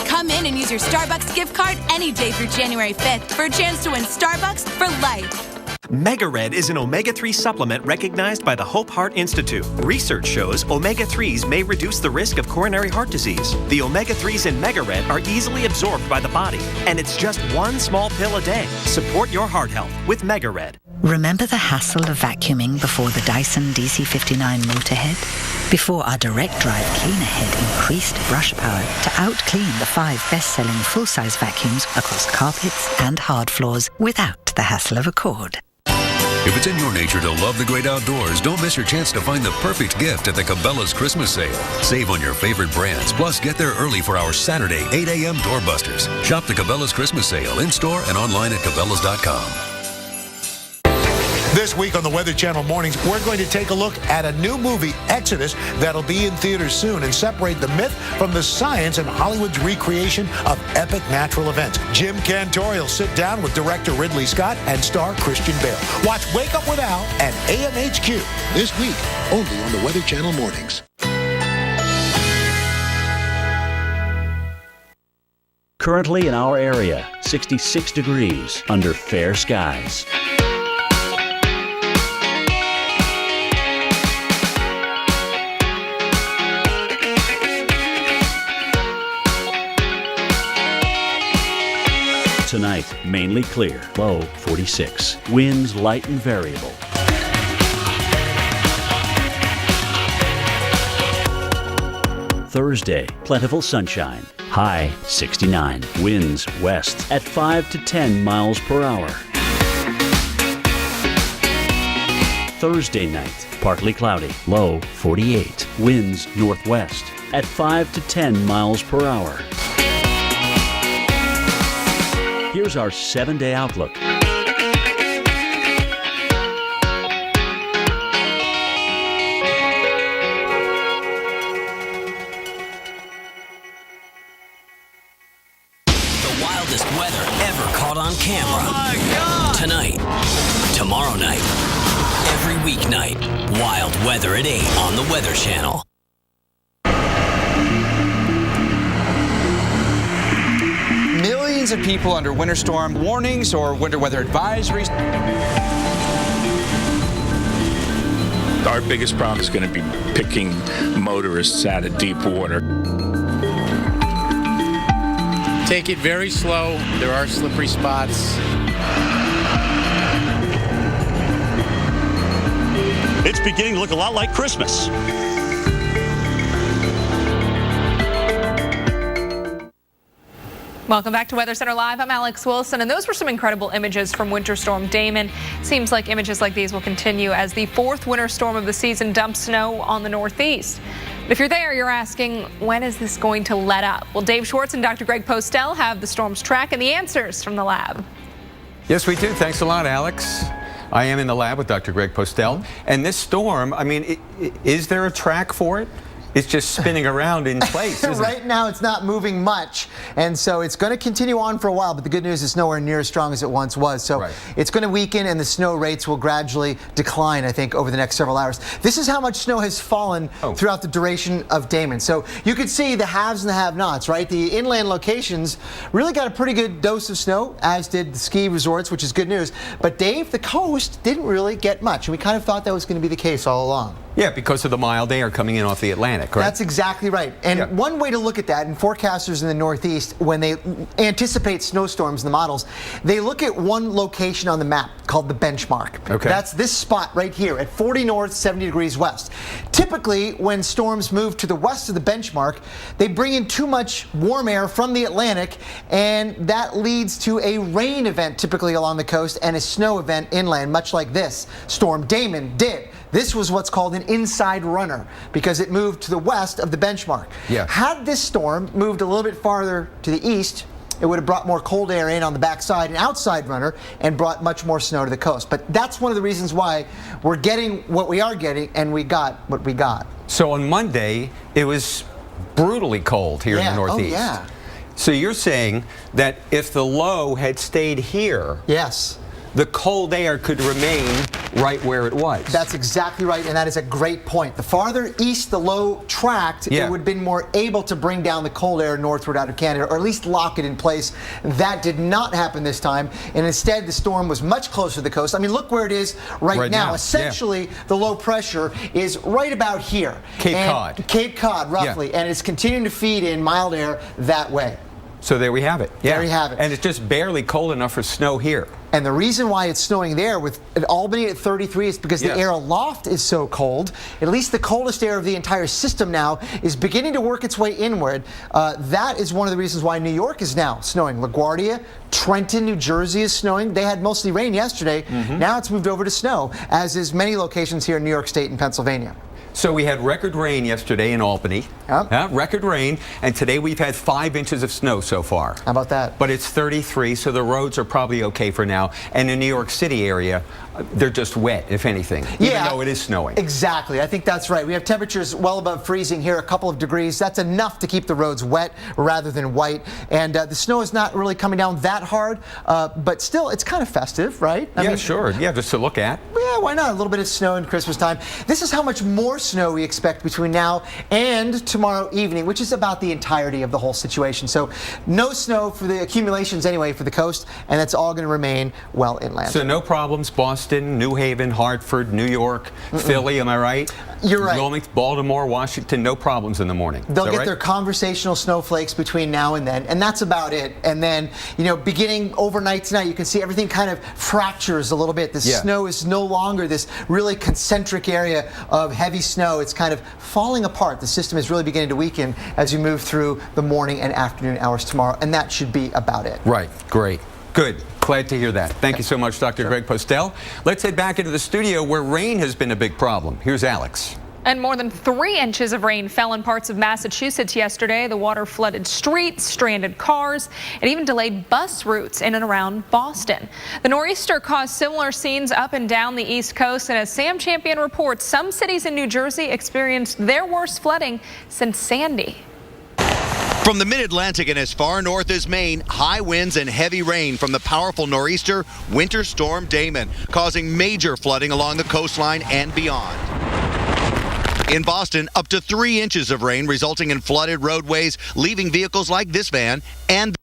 Speaker 12: Come in and use your Starbucks gift card any day through January 5th for a chance to win Starbucks for life.
Speaker 16: Mega Red is an omega-3 supplement recognized by the Hope Heart Institute. Research shows omega-3s may reduce the risk of coronary heart disease. The omega-3s in Mega Red are easily absorbed by the body, and it's just one small pill a day. Support your heart health with Mega Red.
Speaker 18: Remember the hassle of vacuuming before the Dyson DC-59 Motorhead? Before our direct drive cleaner head increased brush power to out-clean the 5 best-selling full-size vacuums across carpets and hard floors without the hassle of a cord.
Speaker 19: If it's in your nature to love the great outdoors, don't miss your chance to find the perfect gift at the Cabela's Christmas sale. Save on your favorite brands, plus get there early for our Saturday 8 a.m. doorbusters. Shop the Cabela's Christmas sale in-store and online at Cabela's.com.
Speaker 20: This week on the Weather Channel Mornings, we're going to take a look at a new movie, Exodus, that'll be in theaters soon and separate the myth from the science in Hollywood's recreation of epic natural events. Jim Cantore will sit down with director Ridley Scott and star Christian Bale. Watch Wake Up With Al and AMHQ this week, only on the Weather Channel Mornings.
Speaker 8: Currently in our area, 66 degrees under fair skies. Tonight, mainly clear, low 46. Winds light and variable. Thursday, plentiful sunshine, high 69. Winds west at 5 to 10 miles per hour. Thursday night, partly cloudy, low 48. Winds northwest at 5 to 10 miles per hour. Here's our 7-day outlook.
Speaker 28: The wildest weather ever caught on camera. Oh my God! Tonight, tomorrow night, every weeknight. Wild weather at 8 on the Weather Channel.
Speaker 21: Millions of people under winter storm warnings or winter weather advisories.
Speaker 29: Our biggest problem is going to be picking motorists out of deep water.
Speaker 30: Take it very slow. There are slippery spots.
Speaker 31: It's beginning to look a lot like Christmas.
Speaker 10: Welcome back to Weather Center Live. I'm Alex Wilson, and those were some incredible images from Winter Storm Damon. Seems like images like these will continue as the 4th winter storm of the season dumps snow on the Northeast. If you're there, you're asking, when is this going to let up? Well, Dave Schwartz and Dr. Greg Postel have the storm's track and the answers from the lab.
Speaker 9: Yes, we do. Thanks a lot, Alex. I am in the lab with Dr. Greg Postel. And this storm, I mean, is there a track for it? It's just spinning around in place, isn't
Speaker 32: Right now, it's not moving much, and so it's going to continue on for a while, but the good news is nowhere near as strong as it once was. So it's going to weaken, and the snow rates will gradually decline, I think, over the next several hours. This is how much snow has fallen throughout the duration of Damon. So you could see the haves and the have-nots, right? The inland locations really got a pretty good dose of snow, as did the ski resorts, which is good news. But Dave, the coast didn't really get much, and we kind of thought that was going to be the case all along.
Speaker 9: Yeah, because of the mild air coming in off the Atlantic, right?
Speaker 32: That's exactly right. And one way to look at that, and forecasters in the Northeast, when they anticipate snowstorms in the models, they look at one location on the map called the benchmark.
Speaker 9: Okay.
Speaker 32: That's this spot right here at 40 north, 70 degrees west. Typically, when storms move to the west of the benchmark, they bring in too much warm air from the Atlantic, and that leads to a rain event typically along the coast and a snow event inland, much like this storm Damon did. This was what's called an inside runner because it moved to the west of the benchmark.
Speaker 9: Yeah.
Speaker 32: Had this storm moved a little bit farther to the east, it would have brought more cold air in on the backside, an outside runner, and brought much more snow to the coast. But that's one of the reasons why we're getting what we are getting, and we got what we got.
Speaker 9: So on Monday, it was brutally cold here in the Northeast.
Speaker 32: Oh, yeah.
Speaker 9: So you're saying that if the low had stayed here,
Speaker 32: yes,
Speaker 9: the cold air could remain right where it was.
Speaker 32: That's exactly right, and that is a great point. The farther east the low tracked, it would have been more able to bring down the cold air northward out of Canada, or at least lock it in place. That did not happen this time, and instead the storm was much closer to the coast. I mean, look where it is right now. Essentially, the low pressure is right about here.
Speaker 9: Cape Cod.
Speaker 32: Cape Cod, roughly, and it's continuing to feed in mild air that way.
Speaker 9: So there we have it. Yeah.
Speaker 32: There you have it.
Speaker 9: And it's just barely cold enough for snow here.
Speaker 32: And the reason why it's snowing there with Albany at 33 is because the air aloft is so cold. At least the coldest air of the entire system now is beginning to work its way inward. That is one of the reasons why New York is now snowing. LaGuardia, Trenton, New Jersey is snowing. They had mostly rain yesterday. Now it's moved over to snow, as is many locations here in New York State and Pennsylvania.
Speaker 9: So we had record rain yesterday in Albany. Record rain, and today we've had 5 inches of snow so far.
Speaker 32: How about that?
Speaker 9: But it's 33, so the roads are probably okay for now. And in the New York City area, they're just wet, if anything, even though it is snowing.
Speaker 32: Exactly. I think that's right. We have temperatures well above freezing here, a couple of degrees. That's enough to keep the roads wet rather than white. And the snow is not really coming down that hard, but still, it's kind of festive, right? I mean,
Speaker 9: sure. Yeah, just to look at.
Speaker 32: Yeah, why not? A little bit of snow in Christmas time. This is how much more snow we expect between now and tomorrow evening, which is about the entirety of the whole situation. So no snow for the accumulations anyway for the coast, and that's all going to remain well inland.
Speaker 9: So no problems, Boston, New Haven, Hartford, New York, Philly, am I right?
Speaker 32: You're right.
Speaker 9: Wilmington, Baltimore, Washington, no problems in the morning.
Speaker 32: They'll get their conversational snowflakes between now and then, and that's about it. And then, you know, beginning overnight tonight, you can see everything kind of fractures a little bit. The snow is no longer this really concentric area of heavy snow. It's kind of falling apart. The system is really beginning to weaken as you move through the morning and afternoon hours tomorrow, and that should be about it.
Speaker 9: Right. Great. Good. Glad to hear that. Thank you so much, Dr. Greg Postel. Let's head back into the studio where rain has been a big problem. Here's Alex.
Speaker 10: And more than 3 inches of rain fell in parts of Massachusetts yesterday. The water flooded streets, stranded cars, and even delayed bus routes in and around Boston. The nor'easter caused similar scenes up and down the East Coast, and as Sam Champion reports, some cities in New Jersey experienced their worst flooding since Sandy.
Speaker 2: From the mid-Atlantic and as far north as Maine, high winds and heavy rain from the powerful nor'easter Winter Storm Damon, causing major flooding along the coastline and beyond. In Boston, up to 3 inches of rain resulting in flooded roadways, leaving vehicles like this van and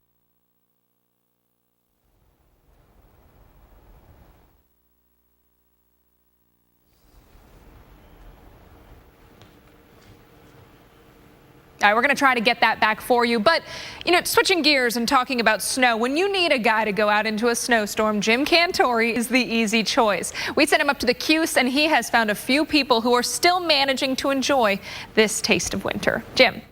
Speaker 10: All right, we're going to try to get that back for you. But, you know, switching gears and talking about snow, when you need a guy to go out into a snowstorm, Jim Cantore is the easy choice. We sent him up to the Cuse, and he has found a few people who are still managing to enjoy this taste of winter. Jim.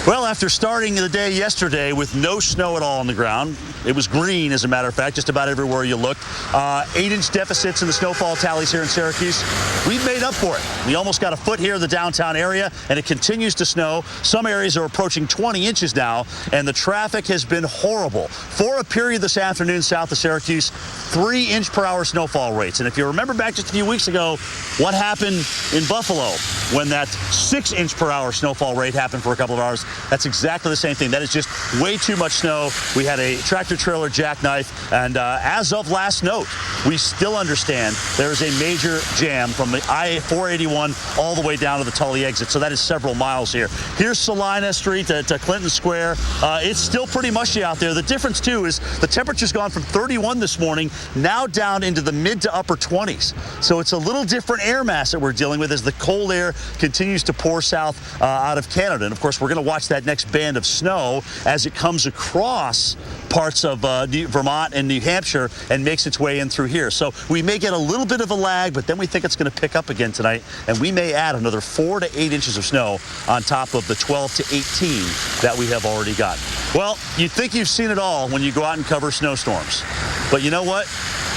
Speaker 31: Well, after starting the day yesterday with no snow at all on the ground, it was green, as a matter of fact, just about everywhere you looked. 8-inch deficits in the snowfall tallies here in Syracuse. We've made up for it. We almost got a foot here in the downtown area, and it continues to snow. Some areas are approaching 20 inches now, and the traffic has been horrible. For a period this afternoon south of Syracuse, 3-inch-per-hour snowfall rates. And if you remember back just a few weeks ago, what happened in Buffalo when that 6-inch-per-hour snowfall rate happened for a couple of hours? That's exactly the same thing. That is just way too much snow. We had a tractor-trailer jackknife, and as of last note, we still understand there is a major jam from the I-481 all the way down to the Tully exit, so that is several miles here. Here's Salina Street to Clinton Square. It's still pretty mushy out there. The difference, too, is the temperature's gone from 31 this morning, now down into the mid to upper 20s. So it's a little different air mass that we're dealing with as the cold air continues to pour south out of Canada. And, of course, we're going to watch that next band of snow as it comes across parts of Vermont and New Hampshire and makes its way in through here. So we may get a little bit of a lag, but then we think it's going to pick up again tonight, and we may add another 4 to 8 inches of snow on top of the 12 to 18 that we have already got. Well, you think you've seen it all when you go out and cover snowstorms. But you know what?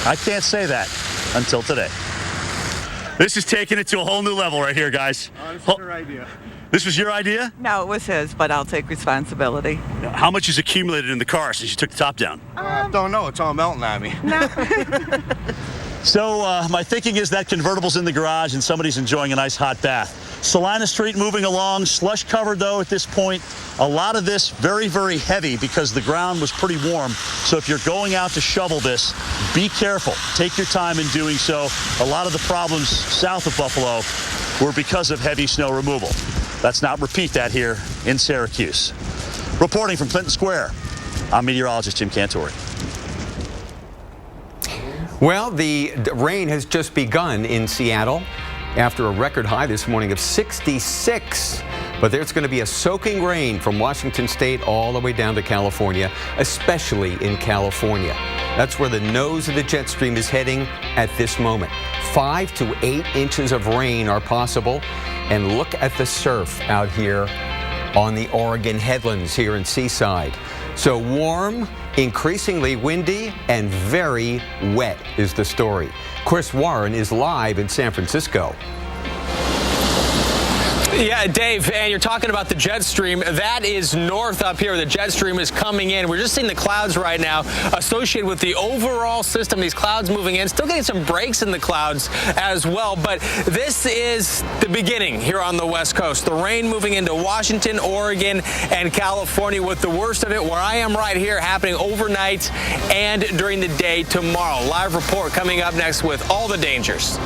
Speaker 31: I can't say that until today. This is taking it to a whole new level right here, guys.
Speaker 4: This was her idea.
Speaker 31: This was your idea?
Speaker 4: No, it was his, but I'll take responsibility.
Speaker 31: How much has accumulated in the car since you took the top down?
Speaker 4: I don't know. It's all melting on me.
Speaker 31: So my thinking is that convertible's in the garage and somebody's enjoying a nice hot bath. Salina Street moving along, slush covered though at this point. A lot of this very, very heavy because the ground was pretty warm. So if you're going out to shovel this, be careful. Take your time in doing so. A lot of the problems south of Buffalo were because of heavy snow removal. Let's not repeat that here in Syracuse. Reporting from Clinton Square, I'm meteorologist Jim Cantore.
Speaker 9: Well, the rain has just begun in Seattle after a record high this morning of 66. But there's going to be a soaking rain from Washington State all the way down to California, especially in California. That's where the nose of the jet stream is heading at this moment. 5 to 8 inches of rain are possible. And look at the surf out here on the Oregon headlands here in Seaside. So warm, increasingly windy, and very wet is the story. Chris Warren is live in San Francisco.
Speaker 5: Yeah, Dave, and you're talking about the jet stream. That is north up here. The jet stream is coming in. We're just seeing the clouds right now associated with the overall system. These clouds moving in. Still getting some breaks in the clouds as well. But this is the beginning here on the West Coast. The rain moving into Washington, Oregon, and California, with the worst of it where I am right here happening overnight and during the day tomorrow. Live report coming up next with all the dangers.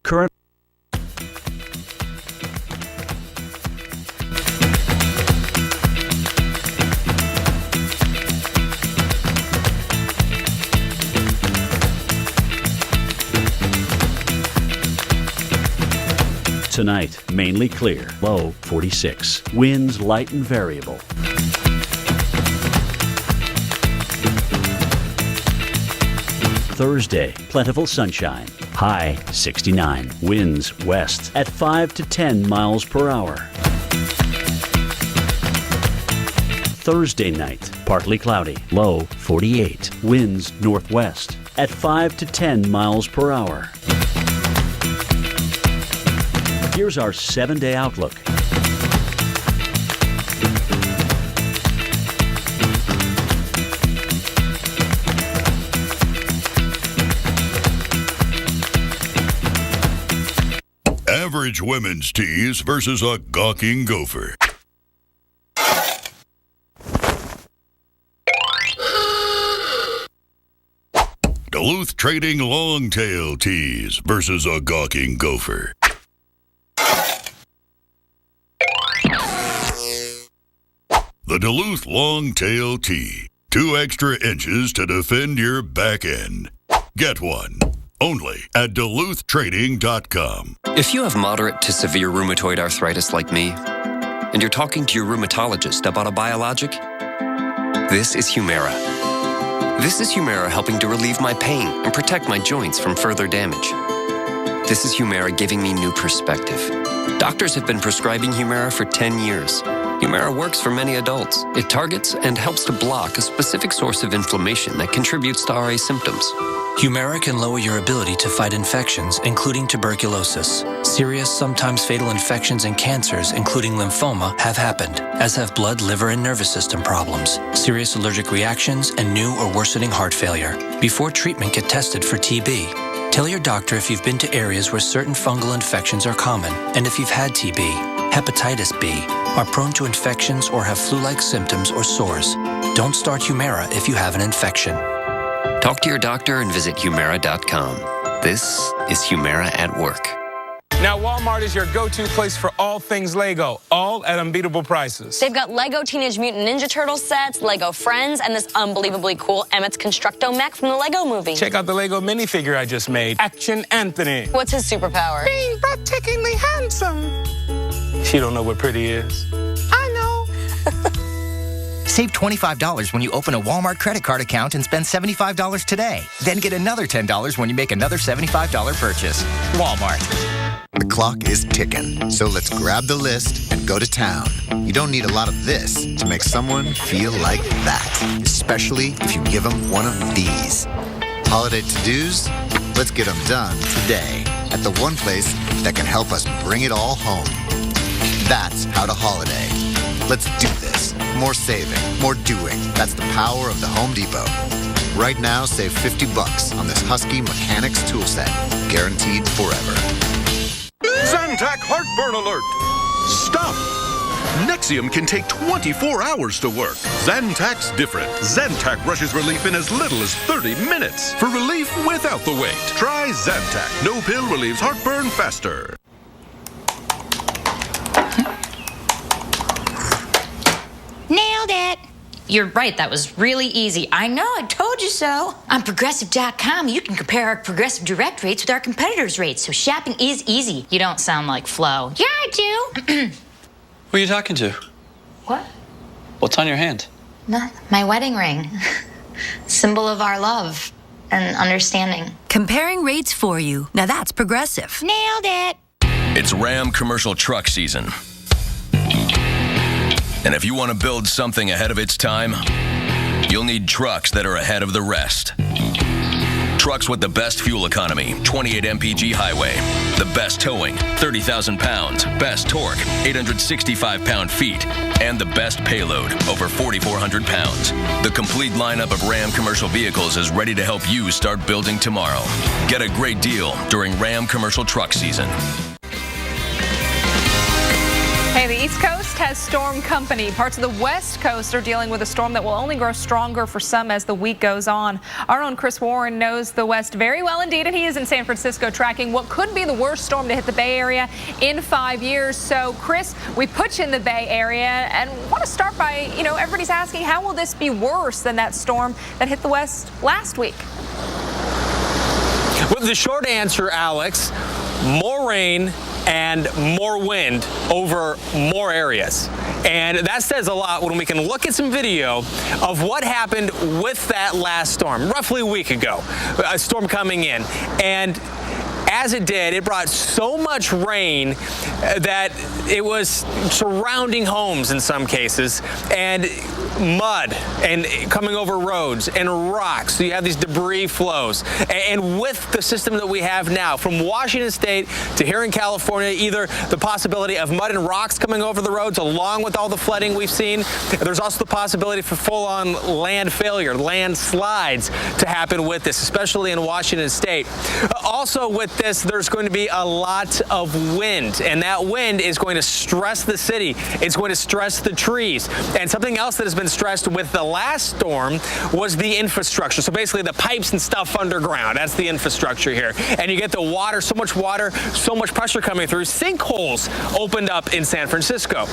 Speaker 8: Current tonight, mainly clear, low 46. Winds light and variable. Thursday, plentiful sunshine, high 69. Winds west at 5 to 10 miles per hour. Thursday night, partly cloudy, low 48. Winds northwest at 5 to 10 miles per hour. Here's our 7-day outlook.
Speaker 6: Average women's tees versus a gawking gopher. Duluth Trading Longtail tees versus a gawking gopher. The Duluth Longtail Tee. 2 extra inches to defend your back end. Get one. Only at DuluthTrading.com.
Speaker 7: If you have moderate to severe rheumatoid arthritis like me, and you're talking to your rheumatologist about a biologic, this is Humira. This is Humira helping to relieve my pain and protect my joints from further damage. This is Humira giving me new perspective. Doctors have been prescribing Humira for 10 years. Humira works for many adults. It targets and helps to block a specific source of inflammation that contributes to RA symptoms.
Speaker 11: Humira can lower your ability to fight infections, including tuberculosis. Serious, sometimes fatal infections and cancers, including lymphoma, have happened, as have blood, liver, and nervous system problems, serious allergic reactions, and new or worsening heart failure. Before treatment, get tested for TB. Tell your doctor if you've been to areas where certain fungal infections are common, and if you've had TB, hepatitis B, are prone to infections, or have flu-like symptoms or sores. Don't start Humira if you have an infection.
Speaker 7: Talk to your doctor and visit Humira.com. This is Humira at work.
Speaker 13: Now, Walmart is your go-to place for all things Lego, all at unbeatable prices.
Speaker 14: They've got Lego Teenage Mutant Ninja Turtles sets, Lego Friends, and this unbelievably cool Emmett's Constructo mech from the Lego movie.
Speaker 13: Check out the Lego minifigure I just made, Action Anthony.
Speaker 14: What's his superpower?
Speaker 13: Being breathtakingly handsome. She don't know what pretty is. I know.
Speaker 22: Save $25 when you open a Walmart credit card account and spend $75 today. Then get another $10 when you make another $75 purchase. Walmart.
Speaker 1: The clock is ticking, so let's grab the list and go to town. You don't need a lot of this to make someone feel like that, especially if you give them one of these. Holiday to-dos? Let's get them done today at the one place that can help us bring it all home. That's How to Holiday. Let's do this. More saving, more doing. That's the power of the Home Depot. Right now, save $50 on this Husky Mechanics tool set. Guaranteed forever.
Speaker 3: Zantac heartburn alert! Stop! Nexium can take 24 hours to work. Zantac's different. Zantac rushes relief in as little as 30 minutes. For relief without the wait, try Zantac. No pill relieves heartburn faster.
Speaker 12: Nailed it. You're right, that was really easy. I know, I told you so. On Progressive.com, you can compare our Progressive Direct rates with our competitors' rates, so shopping is easy. You don't sound like Flo. Yeah, I do.
Speaker 21: Who are you talking to?
Speaker 12: What?
Speaker 21: What's on your hand?
Speaker 12: Nothing. My wedding ring. Symbol of our love and understanding.
Speaker 15: Comparing rates for you. Now that's Progressive.
Speaker 12: Nailed it.
Speaker 16: It's Ram commercial truck season. And if you want to build something ahead of its time, you'll need trucks that are ahead of the rest. Trucks with the best fuel economy, 28 mpg highway, the best towing, 30,000 pounds, best torque, 865 pound-feet, and the best payload, over 4,400 pounds. The complete lineup of Ram commercial vehicles is ready to help you start building tomorrow. Get a great deal during Ram commercial truck season.
Speaker 10: Hey, the East Coast has storm company. Parts of the West Coast are dealing with a storm that will only grow stronger for some as the week goes on. Our own Chris Warren knows the West very well indeed, and he is in San Francisco tracking what could be the worst storm to hit the Bay Area in 5 years. So, Chris, we put you in the Bay Area and want to start by, everybody's asking, how will this be worse than that storm that hit the West last week?
Speaker 5: Well, the short answer, Alex, more rain and more wind over more areas. And that says a lot when we can look at some video of what happened with that last storm, roughly a week ago, a storm coming in. And as it did, it brought so much rain that it was surrounding homes in some cases, and mud and coming over roads and rocks. So you have these debris flows. And with the system that we have now, from Washington State to here in California, either the possibility of mud and rocks coming over the roads along with all the flooding we've seen. There's also the possibility for full-on land failure, landslides to happen with this, especially in Washington State. Also with this, there's going to be a lot of wind, and that wind is going to stress the city. It's going to stress the trees. And something else that has been stressed with the last storm was the infrastructure. So basically the pipes and stuff underground. That's the infrastructure here. And you get the water, so much pressure coming through. Sinkholes opened up in San Francisco.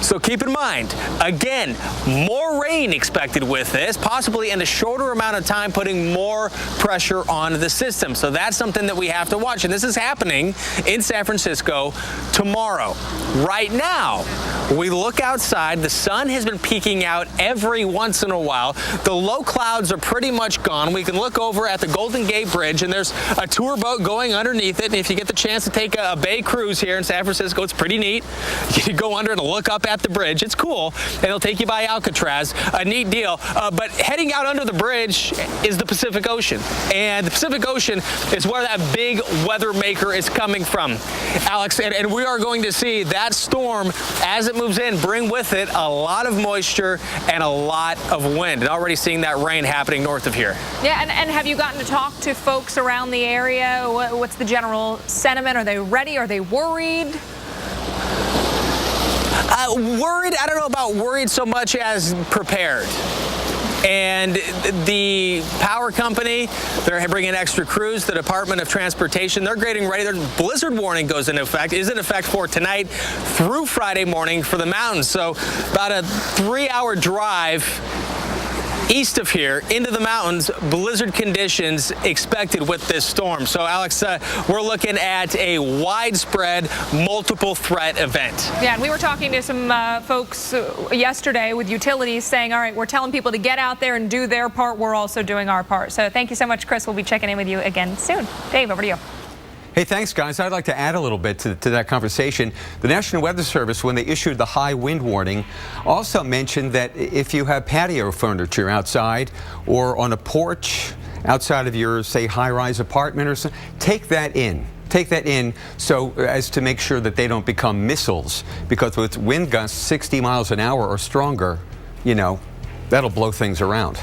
Speaker 5: So keep in mind, again, more rain expected with this, possibly in a shorter amount of time, putting more pressure on the system. So that's something that we have to watch. And this is happening in San Francisco tomorrow. Right now, we look outside. The sun has been peeking out every once in a while. The low clouds are pretty much gone. We can look over at the Golden Gate Bridge, and there's a tour boat going underneath it. And if you get the chance to take a bay cruise here in San Francisco, it's pretty neat. You can go under and look up at the bridge. It's cool. And it'll take you by Alcatraz. A neat deal. But heading out under the bridge is the Pacific Ocean. And the Pacific Ocean is where that big weather maker is coming from, Alex. And we are going to see that storm, as it moves in, bring with it a lot of moisture and a lot of wind. And already seeing that rain happening north of here. Yeah, and have you gotten to talk to folks around the area? What's the general sentiment? Are they ready? Are they worried? Worried? I don't know about worried so much as prepared. And the power company, they're bringing extra crews. The Department of Transportation, they're getting ready. Their blizzard warning is in effect for tonight through Friday morning for the mountains. So about a 3-hour drive east of here into the mountains, blizzard conditions expected with this storm. So, Alex, we're looking at a widespread, multiple threat event. Yeah, and we were talking to some folks yesterday with utilities saying, all right, we're telling people to get out there and do their part. We're also doing our part. So thank you so much, Chris. We'll be checking in with you again soon. Dave, over to you.
Speaker 21: Hey,
Speaker 9: Hey, thanks, guys. I'd like to add a little bit to that conversation. The National Weather Service, when they issued the high wind warning, also mentioned that if you have patio furniture outside or on a porch outside of your, say, high-rise apartment or something, take that in. Take that in so as to make sure that they don't become missiles, because with wind gusts 60 miles an hour or stronger, you know, that'll blow things around.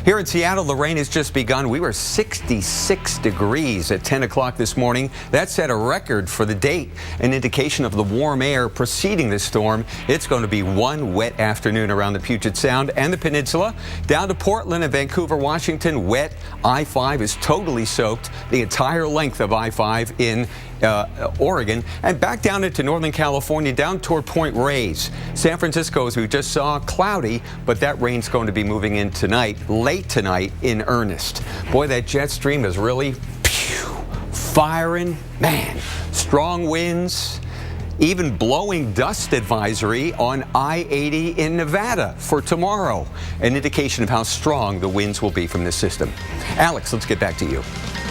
Speaker 9: Here in Seattle, the rain has just begun. We were 66 degrees at 10 o'clock this morning. That set a record for the date, an indication of the warm air preceding this storm. It's going to be one wet afternoon around the Puget Sound and the peninsula. Down to Portland and Vancouver, Washington, wet. I-5 is totally soaked, the entire length of I-5 in Oregon, and back down into Northern California, down toward Point Reyes. San Francisco, as we just saw, cloudy, but that rain's going to be moving in tonight, late tonight in earnest. Boy, that jet stream is really firing. Man, strong winds, even blowing dust advisory on I-80 in Nevada for tomorrow. An indication of how strong the winds will be from this system. Alex, let's get back to you.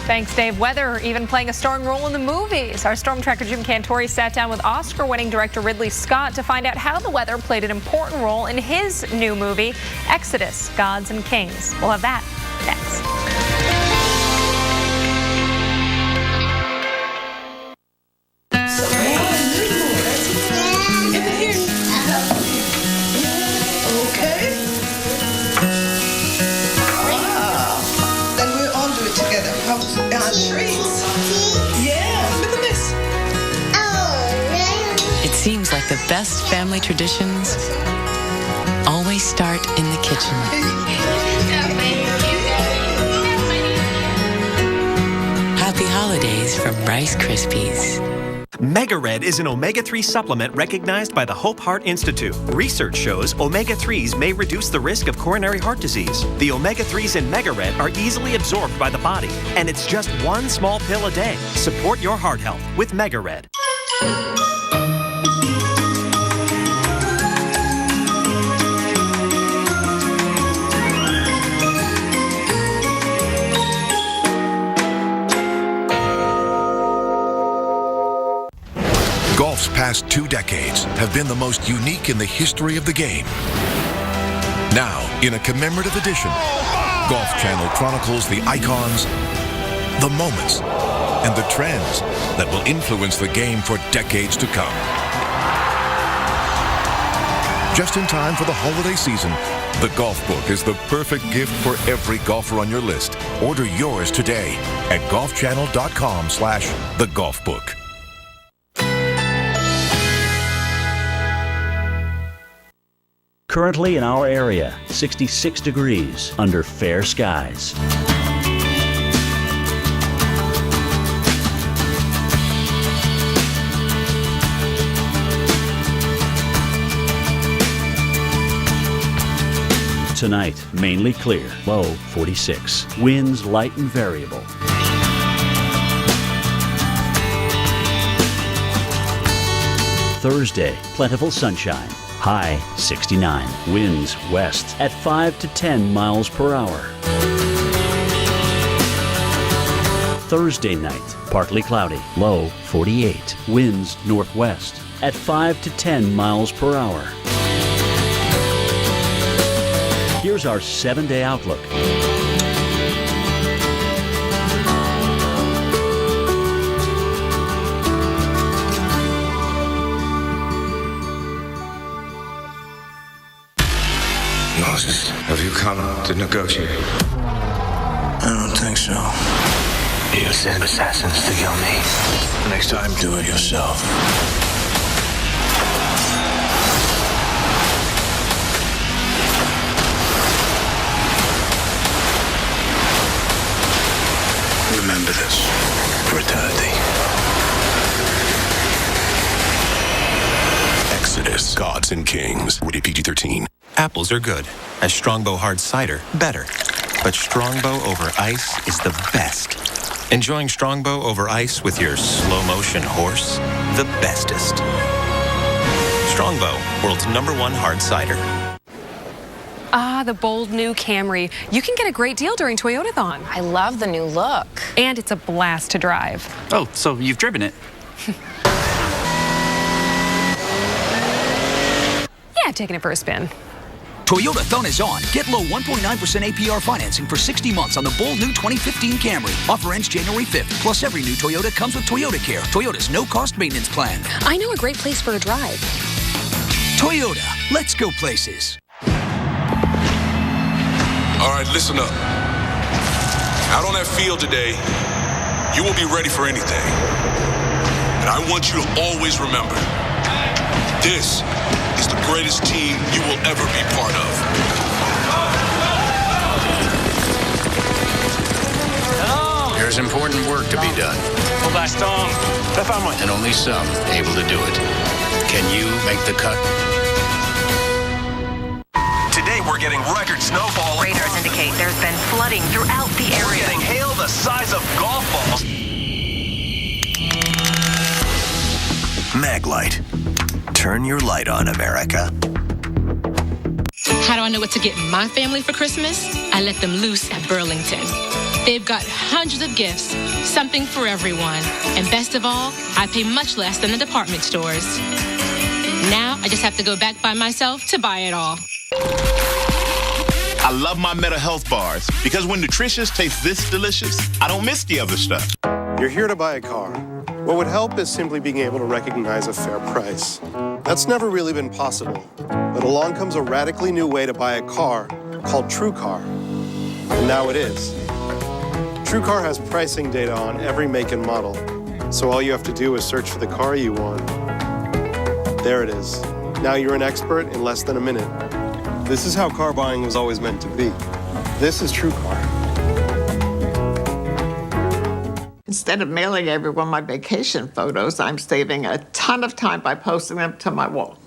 Speaker 10: Thanks, Dave. Weather even playing a starring role in the movies. Our storm tracker Jim Cantori sat down with Oscar-winning director Ridley Scott to find out how the weather played an important role in his new movie, Exodus: Gods and Kings. We'll have that next.
Speaker 17: It seems like the best family traditions always start in the kitchen. Happy holidays from Rice Krispies.
Speaker 18: Mega Red is an omega-3 supplement recognized by the Hope Heart Institute. Research shows omega-3s may reduce the risk of coronary heart disease. The omega-3s in Mega Red are easily absorbed by the body, and it's just one small pill a day. Support your heart health with Mega Red.
Speaker 19: Golf's past 2 decades have been the most unique in the history of the game. Now, in a commemorative edition, Golf Channel chronicles the icons, the moments, and the trends that will influence the game for decades to come. Just in time for the holiday season, the Golf Book is the perfect gift for every golfer on your list. Order yours today at golfchannel.com/thegolfbook.
Speaker 8: Currently in our area, 66 degrees under fair skies. Tonight, mainly clear, low 46. Winds light and variable. Thursday, plentiful sunshine. High 69. Winds west at 5 to 10 miles per hour. Thursday night, partly cloudy. Low 48. Winds northwest at 5 to 10 miles per hour. Here's our 7-day outlook.
Speaker 20: Moses, have you come to negotiate? I don't think so. You sent assassins to kill me. Next time, do it yourself. Remember this for eternity.
Speaker 23: Exodus: Gods and Kings. Rated PG-13.
Speaker 24: Apples are good. A Strongbow hard cider, better. But Strongbow over ice is the best. Enjoying Strongbow over ice with your slow-motion horse? The bestest. Strongbow, world's #1 hard cider.
Speaker 2: Ah, the bold new Camry. You can get a great deal during Toyotathon.
Speaker 4: I love the new look.
Speaker 2: And it's a blast to drive.
Speaker 6: Oh, so you've driven it?
Speaker 2: Yeah, taking it for a spin.
Speaker 11: Toyotathon is on. Get low 1.9% APR financing for 60 months on the bold new 2015 Camry. Offer ends January 5th. Plus, every new Toyota comes with Toyota Care, Toyota's no-cost maintenance plan.
Speaker 2: I know a great place for a drive.
Speaker 11: Toyota, let's go places.
Speaker 23: All right, listen up. Out on that field today, you will be ready for anything. And I want you to always remember, this is the greatest team you will ever be part of.
Speaker 25: There's important work to be done. And only some able to do it. Can you make the cut?
Speaker 26: Today we're getting record snowfall.
Speaker 27: Radars indicate there's been flooding throughout the area.
Speaker 26: We're getting hail the size of golf balls.
Speaker 28: Maglite. Turn your light on, America.
Speaker 29: How do I know what to get my family for Christmas? I let them loose at Burlington. They've got hundreds of gifts, something for everyone. And best of all, I pay much less than the department stores. Now I just have to go back by myself to buy it all.
Speaker 30: I love my Meta Health bars because when nutritious tastes this delicious, I don't miss the other stuff.
Speaker 31: You're here to buy a car. What would help is simply being able to recognize a fair price. That's never really been possible. But along comes a radically new way to buy a car called TrueCar. And now it is. TrueCar has pricing data on every make and model. So all you have to do is search for the car you want. There it is. Now you're an expert in less than a minute. This is how car buying was always meant to be. This is TrueCar.
Speaker 32: Instead of mailing everyone my vacation photos, I'm saving a ton of time by posting them to my wall.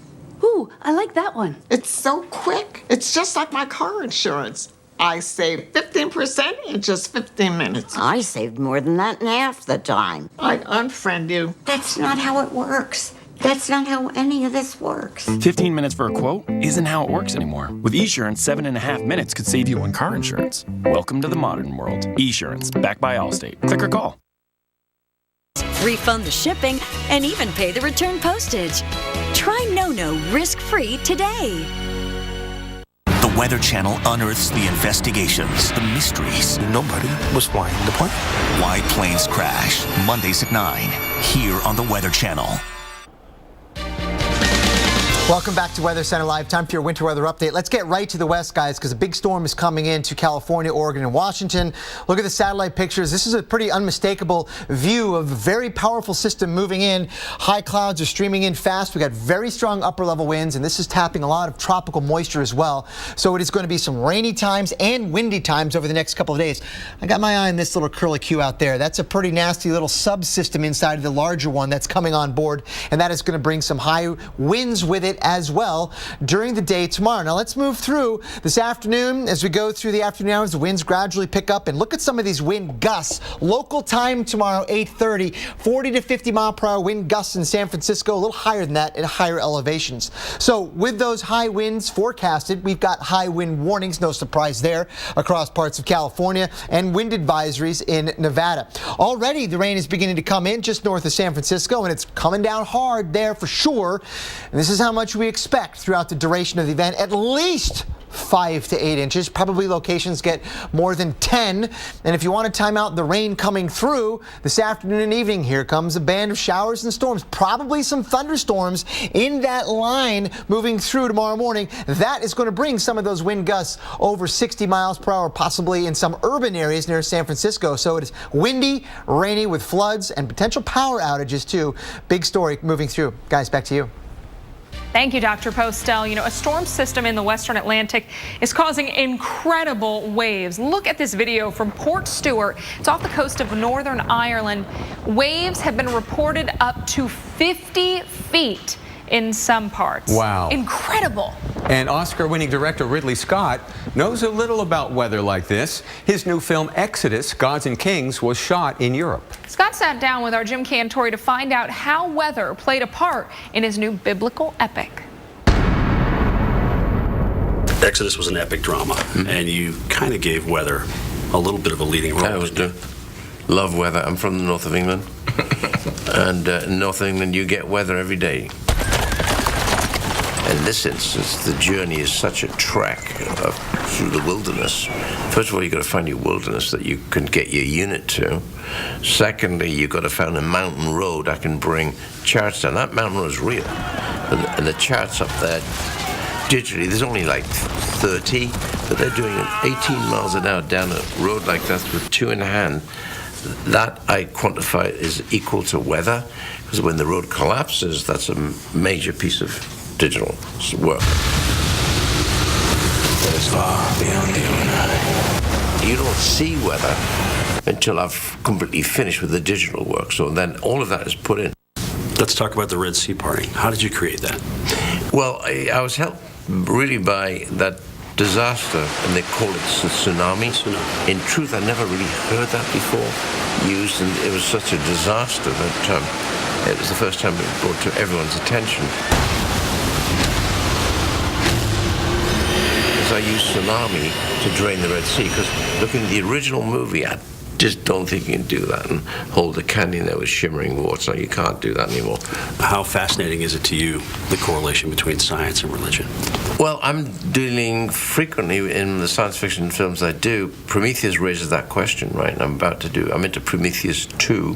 Speaker 33: Ooh, I like that one.
Speaker 32: It's so quick. It's just like my car insurance. I saved 15% in just 15 minutes.
Speaker 34: I saved more than that in half the time.
Speaker 32: I unfriend you.
Speaker 34: That's not how it works. That's not how any of this works.
Speaker 24: 15 minutes for a quote isn't how it works anymore. With Esurance, 7.5 minutes could save you on car insurance. Welcome to the modern world. Esurance, backed by Allstate. Click or call.
Speaker 15: Refund the shipping and even pay the return postage. Try NoNo risk-free today.
Speaker 28: The Weather Channel unearths the investigations, the mysteries.
Speaker 20: Nobody was flying the plane.
Speaker 28: Why planes crash. Mondays at 9, here on the Weather Channel.
Speaker 35: Welcome back to Weather Center Live. Time for your winter weather update. Let's get right to the west, guys, because a big storm is coming into California, Oregon, and Washington. Look at the satellite pictures. This is a pretty unmistakable view of a very powerful system moving in. High clouds are streaming in fast. We got very strong upper level winds, and this is tapping a lot of tropical moisture as well. So it is going to be some rainy times and windy times over the next couple of days. I got my eye on this little curlicue out there. That's a pretty nasty little subsystem inside of the larger one that's coming on board, and that is going to bring some high winds with it as well during the day tomorrow. Now let's move through this afternoon. As we go through the afternoon hours, the winds gradually pick up, and look at some of these wind gusts. Local time tomorrow, 8:30, 40 to 50 mile per hour wind gusts in San Francisco, a little higher than that at higher elevations. So with those high winds forecasted, we've got high wind warnings, no surprise there, across parts of California, and wind advisories in Nevada. Already the rain is beginning to come in just north of San Francisco, and it's coming down hard there for sure. And this is how much we expect throughout the duration of the event, at least 5 to 8 inches. Probably locations get more than 10. And if you want to time out the rain coming through this afternoon and evening, here comes a band of showers and storms. Probably some thunderstorms in that line moving through tomorrow morning. That is going to bring some of those wind gusts over 60 miles per hour, possibly in some urban areas near San Francisco. So it is windy, rainy with floods and potential power outages too. Big story moving through. Guys, back to you.
Speaker 10: Thank you, Dr. Postel. You know, a storm system in the western Atlantic is causing incredible waves. Look at this video from Port Stewart. It's off the coast of Northern Ireland. Waves have been reported up to 50 feet in some parts.
Speaker 9: Wow.
Speaker 10: Incredible.
Speaker 9: And Oscar-winning director Ridley Scott knows a little about weather like this. His new film Exodus, Gods and Kings, was shot in Europe.
Speaker 10: Scott sat down with our Jim Cantori to find out how weather played a part in his new biblical epic.
Speaker 8: Exodus was an epic drama, and you kind of gave weather a little bit of a leading role.
Speaker 1: I always do. Love weather. I'm from the north of England. And in North England, you get weather every day. In this instance, the journey is such a trek through the wilderness. First of all, you've got to find your wilderness that you can get your unit to. Secondly, you've got to find a mountain road that can bring charts down. That mountain road is real. And the charts up there, digitally, there's only like 30, but they're doing 18 miles an hour down a road like that with two in hand. That I quantify is equal to weather, because when the road collapses, that's a major piece of digital work.
Speaker 20: There's far beyond you and I.
Speaker 1: You don't see weather until I've completely finished with the digital work, so then all of that is put in.
Speaker 8: Let's talk about the Red Sea parting. How did you create that?
Speaker 1: Well, I was helped really by that disaster, and they call it tsunami. In truth, I never really heard that before used, and it was such a disaster that it was the first time it was brought to everyone's attention. Because I used tsunami to drain the Red Sea, because looking at the original movie, I just don't think you can do that and hold the candy in there with shimmering water. You can't do that anymore.
Speaker 8: How fascinating is it to you, the correlation between science and religion?
Speaker 1: Well, I'm dealing frequently in the science fiction films I do. Prometheus raises that question, right? And I'm into Prometheus 2,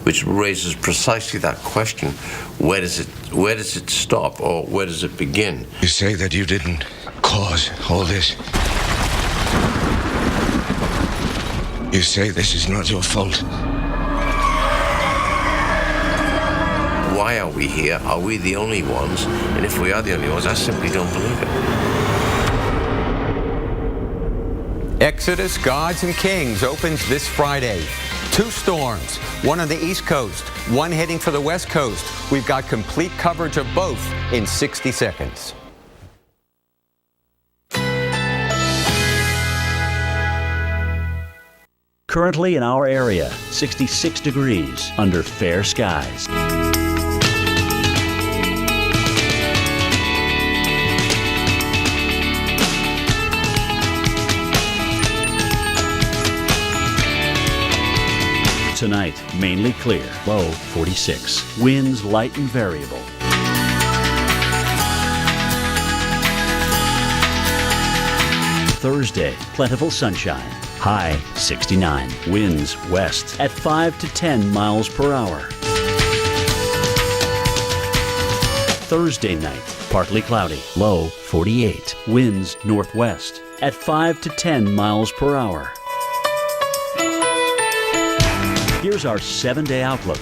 Speaker 1: which raises precisely that question. Where does it stop, or where does it begin?
Speaker 20: You say that you didn't cause all this. You say this is not your fault.
Speaker 1: Why are we here? Are we the only ones? And if we are the only ones, I simply don't believe it.
Speaker 9: Exodus, Gods and Kings opens this Friday. 2 storms, one on the East Coast, one heading for the West Coast. We've got complete coverage of both in 60 seconds.
Speaker 8: Currently in our area, 66 degrees under fair skies. Tonight, mainly clear, low 46. Winds light and variable. Thursday, plentiful sunshine. High 69. Winds west at 5 to 10 miles per hour. Thursday night, partly cloudy. Low 48. Winds northwest at 5 to 10 miles per hour. Here's our 7-day outlook.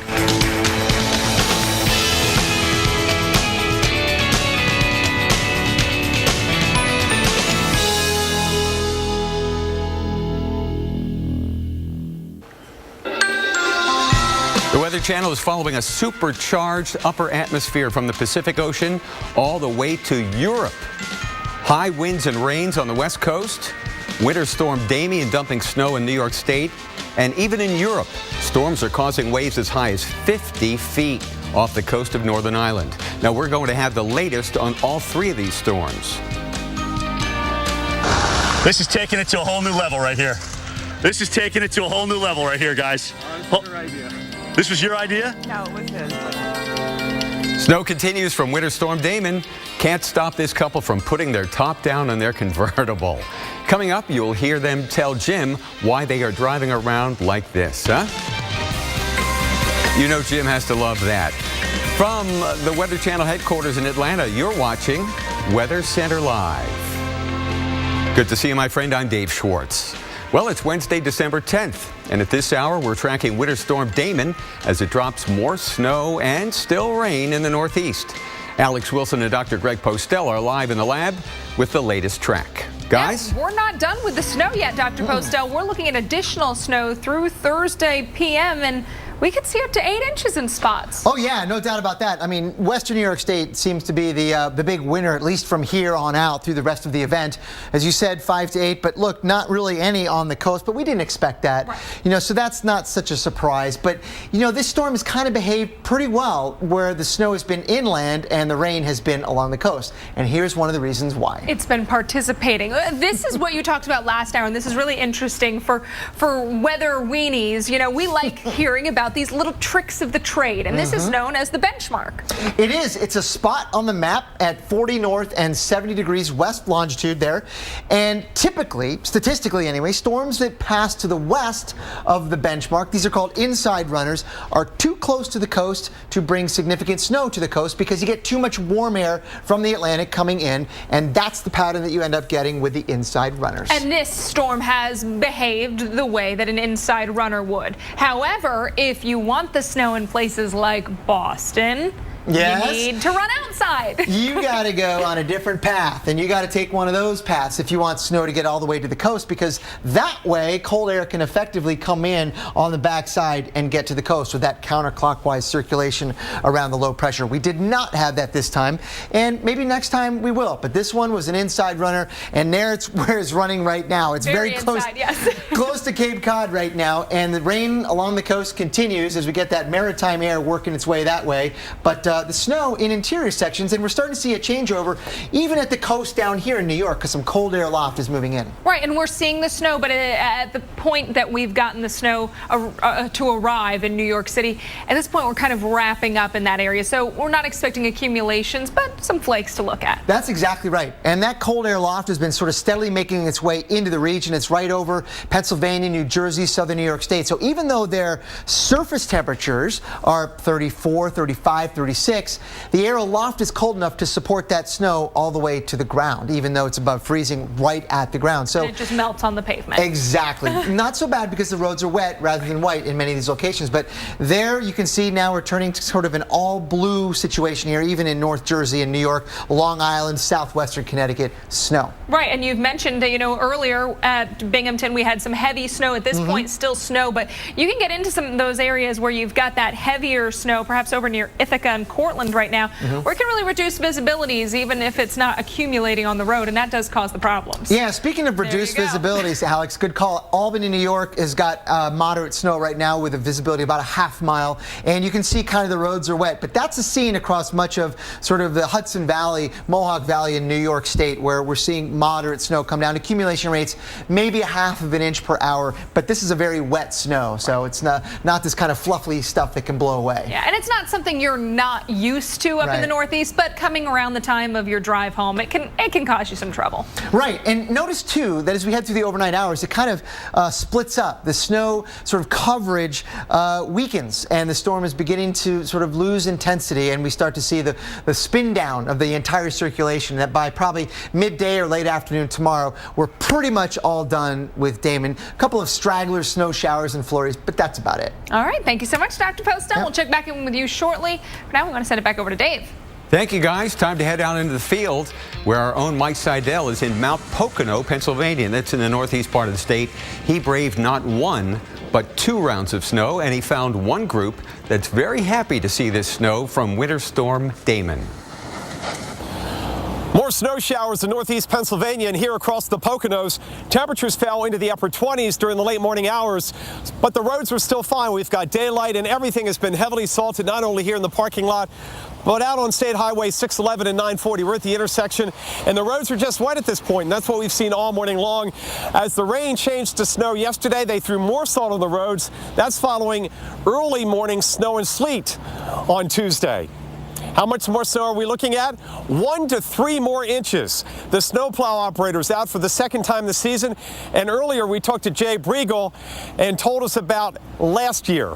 Speaker 9: The Weather Channel is following a supercharged upper atmosphere from the Pacific Ocean all the way to Europe. High winds and rains on the West Coast. Winter storm Damien dumping snow in New York State. And even in Europe, storms are causing waves as high as 50 feet off the coast of Northern Ireland. Now we're going to have the latest on all 3 of these storms.
Speaker 3: This is taking it to a whole new level right here. This is taking it to a whole new level right here, guys. This was your idea?
Speaker 4: No, it was his.
Speaker 9: Snow continues from Winter Storm Damon. Can't stop this couple from putting their top down on their convertible. Coming up, you'll hear them tell Jim why they are driving around like this, huh? You know Jim has to love that. From the Weather Channel headquarters in Atlanta, you're watching Weather Center Live. Good to see you, my friend. I'm Dave Schwartz. Well, it's Wednesday, December 10th, and at this hour, we're tracking Winter Storm Damon as it drops more snow and still rain in the Northeast. Alex Wilson and Dr. Greg Postel are live in the lab with the latest track. Guys?
Speaker 10: Yeah, we're not done with the snow yet, Dr. Postel. We're looking at additional snow through Thursday p.m., and we could see up to 8 inches in spots.
Speaker 35: Oh yeah, no doubt about that. I mean, Western New York State seems to be the big winner, at least from here on out through the rest of the event. As you said, 5 to 8, but look, not really any on the coast, but we didn't expect that.
Speaker 10: Right.
Speaker 35: You know, so that's not such a surprise. But you know, this storm has kind of behaved pretty well where the snow has been inland and the rain has been along the coast. And here's one of the reasons why.
Speaker 10: It's been participating. This is what you talked about last hour, and this is really interesting for weather weenies. You know, we like hearing about these little tricks of the trade, and this is known as the benchmark.
Speaker 35: It is. It's a spot on the map at 40 north and 70 degrees west longitude there. And typically, statistically anyway, storms that pass to the west of the benchmark, these are called inside runners, are too close to the coast to bring significant snow to the coast because you get too much warm air from the Atlantic coming in, and that's the pattern that you end up getting with the inside runners.
Speaker 10: And this storm has behaved the way that an inside runner would. However, if you want the snow in places like Boston,
Speaker 35: yes,
Speaker 10: you need to run outside.
Speaker 35: You got to go on a different path, and you got to take one of those paths if you want snow to get all the way to the coast, because that way cold air can effectively come in on the backside and get to the coast with that counterclockwise circulation around the low pressure. We did not have that this time, and maybe next time we will. But this one was an inside runner, and there it's where it's running right now. It's very close,
Speaker 10: inside, yes.
Speaker 35: close to Cape Cod right now, and the rain along the coast continues as we get that maritime air working its way that way. But the snow in interior sections, and we're starting to see a changeover even at the coast down here in New York because some cold air loft is moving in.
Speaker 10: Right, and we're seeing the snow, but at the point that we've gotten the snow to arrive in New York City, at this point we're kind of wrapping up in that area. So we're not expecting accumulations, but some flakes to look at.
Speaker 35: That's exactly right. And that cold air loft has been sort of steadily making its way into the region. It's right over Pennsylvania, New Jersey, southern New York State. So even though their surface temperatures are 34, 35, 36, the air aloft is cold enough to support that snow all the way to the ground, even though it's above freezing right at the ground. So
Speaker 10: and it just melts on the pavement.
Speaker 35: Exactly. Not so bad because the roads are wet rather than white in many of these locations. But there you can see now we're turning to sort of an all blue situation here, even in North Jersey and New York, Long Island, southwestern Connecticut, snow.
Speaker 10: Right, and you've mentioned, you know, earlier at Binghamton we had some heavy snow. At this point, still snow, but you can get into some of those areas where you've got that heavier snow, perhaps over near Ithaca and Cortland right now, where it can really reduce visibilities even if it's not accumulating on the road, and that does cause the problems.
Speaker 35: Yeah, speaking of reduced visibilities, Alex, good call. Albany, New York has got moderate snow right now with a visibility of about a half mile, and you can see kind of the roads are wet, but that's a scene across much of sort of the Hudson Valley, Mohawk Valley in New York State, where we're seeing moderate snow come down. Accumulation rates maybe a half of an inch per hour, but this is a very wet snow, so it's not this kind of fluffy stuff that can blow away.
Speaker 10: Yeah, and it's not something you're not used to up in the Northeast, but coming around the time of your drive home, it can cause you some trouble.
Speaker 35: Right, and notice too that as we head through the overnight hours, it kind of splits up. The snow sort of coverage weakens, and the storm is beginning to sort of lose intensity, and we start to see the spin down of the entire circulation. That by probably midday or late afternoon tomorrow, we're pretty much all done with Damon. A couple of stragglers, snow showers and flurries, but that's about it.
Speaker 10: All right, thank you so much, Dr. Poston. We'll check back in with you shortly. For now, we're going to send it back over to Dave.
Speaker 9: Thank you, guys. Time to head out into the field where our own Mike Seidel is in Mount Pocono, Pennsylvania. That's in the northeast part of the state. He braved not one, but 2 rounds of snow, and he found one group that's very happy to see this snow from Winter Storm Damon.
Speaker 2: More snow showers in northeast Pennsylvania and here across the Poconos. Temperatures fell into the upper 20s during the late morning hours, but the roads were still fine. We've got daylight and everything has been heavily salted, not only here in the parking lot, but out on State Highway 611 and 940. We're at the intersection, and the roads are just wet at this point, and that's what we've seen all morning long. As the rain changed to snow yesterday, they threw more salt on the roads. That's following early morning snow and sleet on Tuesday. How much more snow are we looking at? 1 to 3 more inches. The snowplow operator's out for the second time this season, and earlier we talked to Jay Briegel and told us about last year.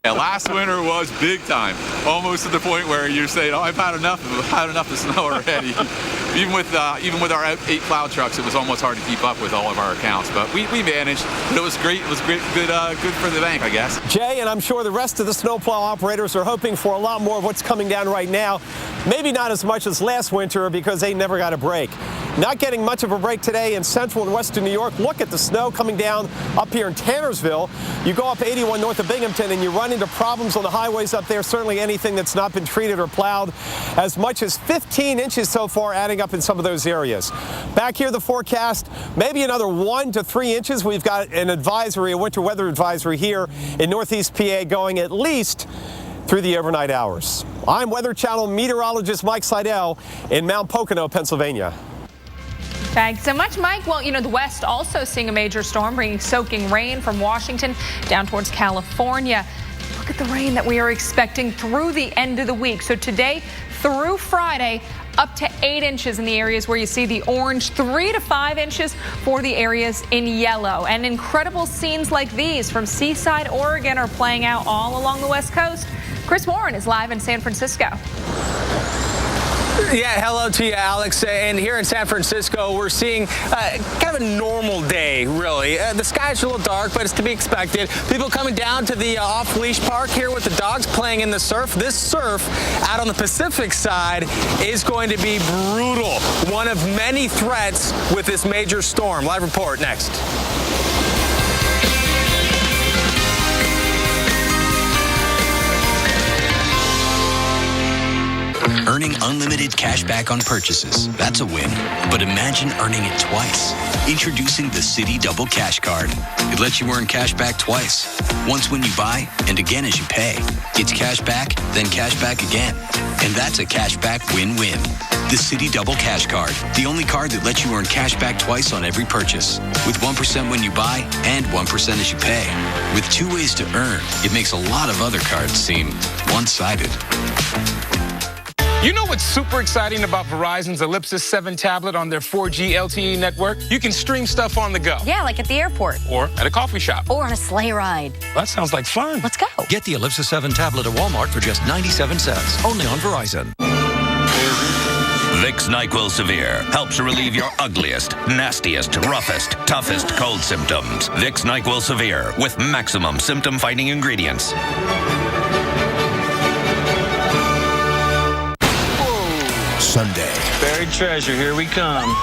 Speaker 5: Yeah, last winter was big time, almost to the point where you're saying, "Oh, I've had enough of snow already." even with our 8 plow trucks, it was almost hard to keep up with all of our accounts. But we managed. But it was great. It was great, good for the bank, I guess.
Speaker 2: Jay, and I'm sure the rest of the snowplow operators are hoping for a lot more of what's coming down right now. Maybe not as much as last winter because they never got a break. Not getting much of a break today in central and western New York. Look at the snow coming down up here in Tannersville. You go up 81 north of Binghamton and you run into problems on the highways up there. Certainly anything that's not been treated or plowed. As much as 15 inches so far, adding up in some of those areas. Back here, the forecast, maybe another 1 to 3 inches. We've got an advisory, a winter weather advisory here in Northeast PA going at least through the overnight hours. I'm Weather Channel meteorologist Mike Seidel in Mount Pocono, Pennsylvania.
Speaker 10: Thanks so much, Mike. Well, the West also seeing a major storm bringing soaking rain from Washington down towards California. Look at the rain that we are expecting through the end of the week. So today through Friday, up to 8 inches in the areas where you see the orange, 3 to 5 inches for the areas in yellow. And incredible scenes like these from Seaside, Oregon are playing out all along the West Coast. Chris Warren is live in San Francisco.
Speaker 6: Yeah, hello to you, Alex. And here in San Francisco, we're seeing kind of a normal day, really. The sky's a little dark, but it's to be expected. People coming down to the off-leash park here with the dogs playing in the surf. This surf out on the Pacific side is going to be brutal. One of many threats with this major storm. Live report next.
Speaker 7: Earning unlimited cash back on purchases, that's a win. But imagine earning it twice. Introducing the Citi Double Cash Card. It lets you earn cash back twice. Once when you buy, and again as you pay. It's cash back, then cash back again. And that's a cash back win-win. The Citi Double Cash Card. The only card that lets you earn cash back twice on every purchase. With 1% when you buy, and 1% as you pay. With 2 ways to earn, it makes a lot of other cards seem one-sided.
Speaker 11: You know what's super exciting about Verizon's Ellipsis 7 tablet on their 4G LTE network? You can stream stuff on the go.
Speaker 12: Yeah, like at the airport.
Speaker 11: Or at a coffee shop.
Speaker 12: Or on a sleigh ride.
Speaker 11: That sounds like fun.
Speaker 12: Let's go.
Speaker 13: Get the Ellipsis 7 tablet at Walmart for just 97 cents. Only on Verizon.
Speaker 14: Vicks NyQuil Severe helps relieve your ugliest, nastiest, roughest, toughest cold symptoms. Vicks NyQuil Severe with maximum symptom-fighting ingredients.
Speaker 16: Sunday.
Speaker 17: Buried treasure, here we come.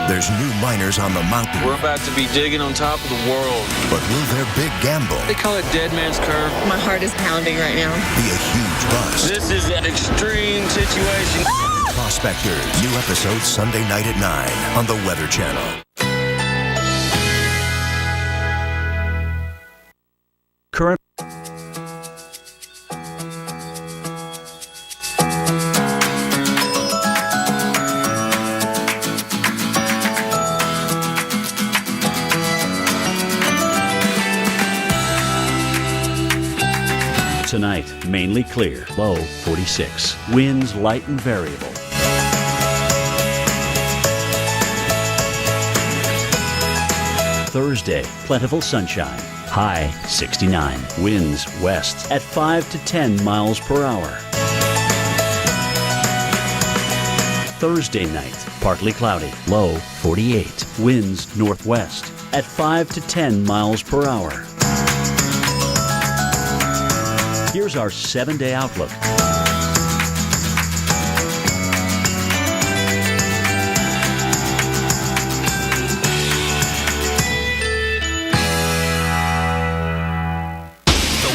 Speaker 16: There's new miners on the mountain.
Speaker 17: We're about to be digging on top of the world.
Speaker 16: But will their big gamble,
Speaker 17: they call it Dead Man's Curve.
Speaker 32: My heart is pounding right now.
Speaker 16: be a huge bust?
Speaker 17: This is an extreme situation.
Speaker 16: Prospectors, new episode Sunday night at 9 on the Weather Channel.
Speaker 8: Current Tonight, mainly clear, low 46. Winds light and variable. Thursday, plentiful sunshine, high 69. Winds west at 5 to 10 miles per hour. Thursday night, partly cloudy, low 48. Winds northwest at 5 to 10 miles per hour. Here's our 7-day outlook.
Speaker 28: The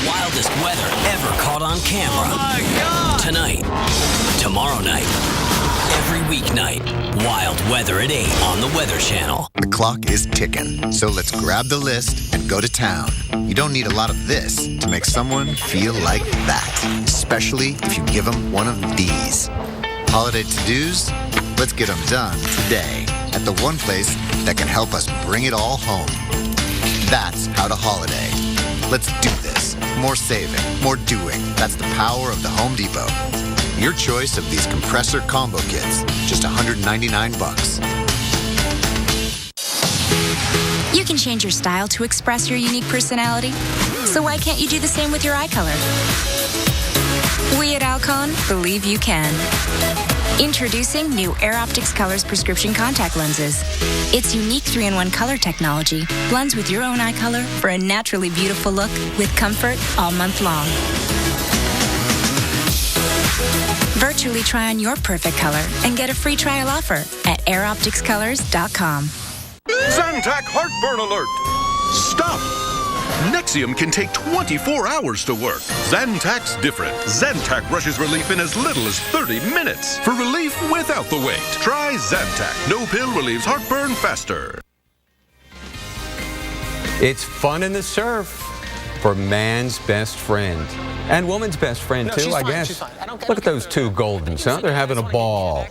Speaker 28: wildest weather ever caught on camera.
Speaker 6: Oh my God!
Speaker 28: Tonight, tomorrow night, every weeknight. Wild weather at 8 on the Weather Channel.
Speaker 18: The clock is ticking, so let's grab the list and go to town. You don't need a lot of this to make someone feel like that, especially if you give them one of these. Holiday to-dos? Let's get them done today at the one place that can help us bring it all home. That's How to Holiday. Let's do this. More saving, more doing. That's the power of the Home Depot. Your choice of these compressor combo kits, just $199.
Speaker 19: You can change your style to express your unique personality. So why can't you do the same with your eye color? We at Alcon believe you can. Introducing new Air Optics Colors prescription contact lenses. Its unique 3-in-1 color technology blends with your own eye color for a naturally beautiful look with comfort all month long. Virtually try on your perfect color and get a free trial offer at at airopticscolors.com.
Speaker 16: Zantac heartburn alert! Stop! Nexium can take 24 hours to work. Zantac's different. Zantac rushes relief in as little as 30 minutes. For relief without the wait, try Zantac. No pill relieves heartburn faster.
Speaker 9: It's fun in the surf for man's best friend. And woman's best friend,
Speaker 6: No,
Speaker 9: too,
Speaker 6: she's
Speaker 9: I
Speaker 6: fine,
Speaker 9: guess.
Speaker 6: she's fine.
Speaker 9: Look at those two Goldens, huh? They're having a ball.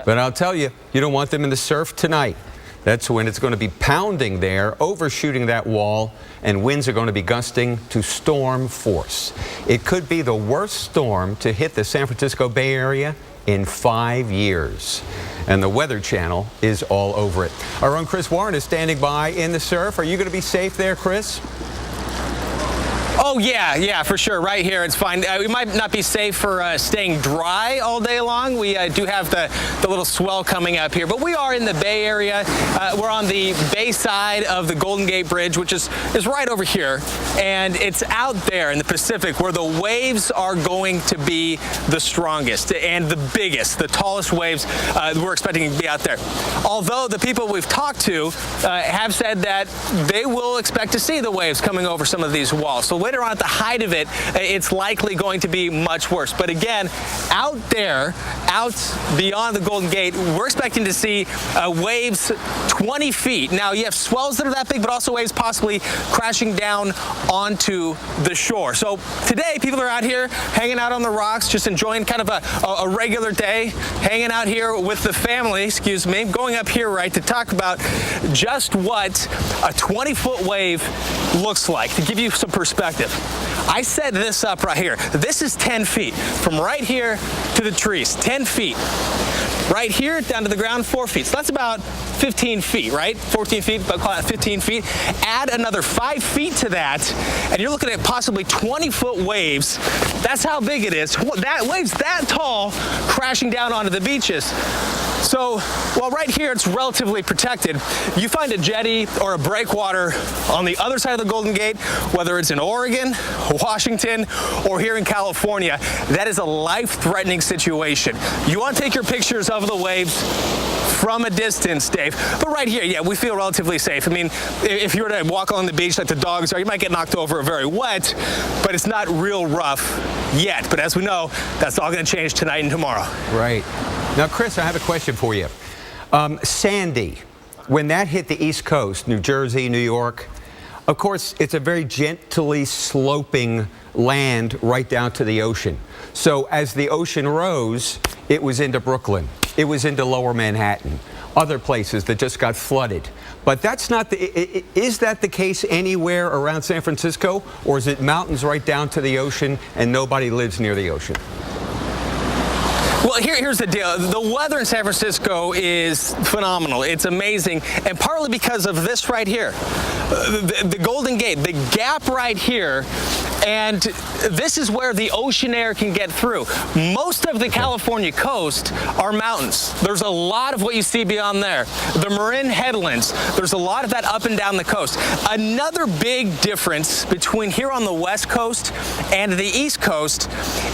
Speaker 9: But I'll tell you, you don't want them in the surf tonight. That's when it's going to be pounding there, overshooting that wall, and winds are going to be gusting to storm force. It could be the worst storm to hit the San Francisco Bay Area in 5 years. And the Weather Channel is all over it. Our own Chris Warren is standing by in the surf. Are you going to be safe there, Chris?
Speaker 6: Oh, yeah, for sure. Right here, it's fine. We might not be safe for staying dry all day long. We do have the little swell coming up here, but we are in the Bay Area. We're on the bay side of the Golden Gate Bridge, which is right over here, and it's out there in the Pacific where the waves are going to be the strongest and the biggest, the tallest waves we're expecting to be out there. Although the people we've talked to have said that they will expect to see the waves coming over some of these walls. So later on at the height of it, it's likely going to be much worse. But again, out there, out beyond the Golden Gate, we're expecting to see waves 20 feet. Now, you have swells that are that big, but also waves possibly crashing down onto the shore. So today, people are out here hanging out on the rocks, just enjoying kind of a regular day, hanging out here with the family, going up here, right, to talk about just what a 20-foot wave looks like, to give you some perspective. I set this up right here. This is 10 feet. From right here to the trees, 10 feet. Right here down to the ground, 4 feet. So that's about 15 feet, right? 14 feet, but call it 15 feet. Add another 5 feet to that, and you're looking at possibly 20-foot waves. That's how big it is. That waves that tall crashing down onto the beaches. So while right here it's relatively protected, you find a jetty or a breakwater on the other side of the Golden Gate, whether it's in Oregon, Washington, or here in California, that is a life-threatening situation. You want to take your pictures of the waves from a distance, Dave. But right here, yeah, we feel relatively safe. I mean, if you were to walk along the beach like the dogs are, you might get knocked over very wet, but it's not real rough yet. But as we know, that's all going to change tonight and tomorrow.
Speaker 9: Right. Now, Chris, I have a question for you. Sandy, when that hit the East Coast, New Jersey, New York, of course, it's a very gently sloping land right down to the ocean. So as the ocean rose, it was into Brooklyn. It was into lower Manhattan, other places that just got flooded. But that's not is that the case anywhere around San Francisco, or is it mountains right down to the ocean and nobody lives near the ocean?
Speaker 6: Well, here's the deal. The weather in San Francisco is phenomenal. It's amazing, and partly because of this right here, the Golden Gate, the gap right here, and this is where the ocean air can get through. Most of the California coast are mountains. There's a lot of what you see beyond there. The Marin Headlands, there's a lot of that up and down the coast. Another big difference between here on the West Coast and the East Coast,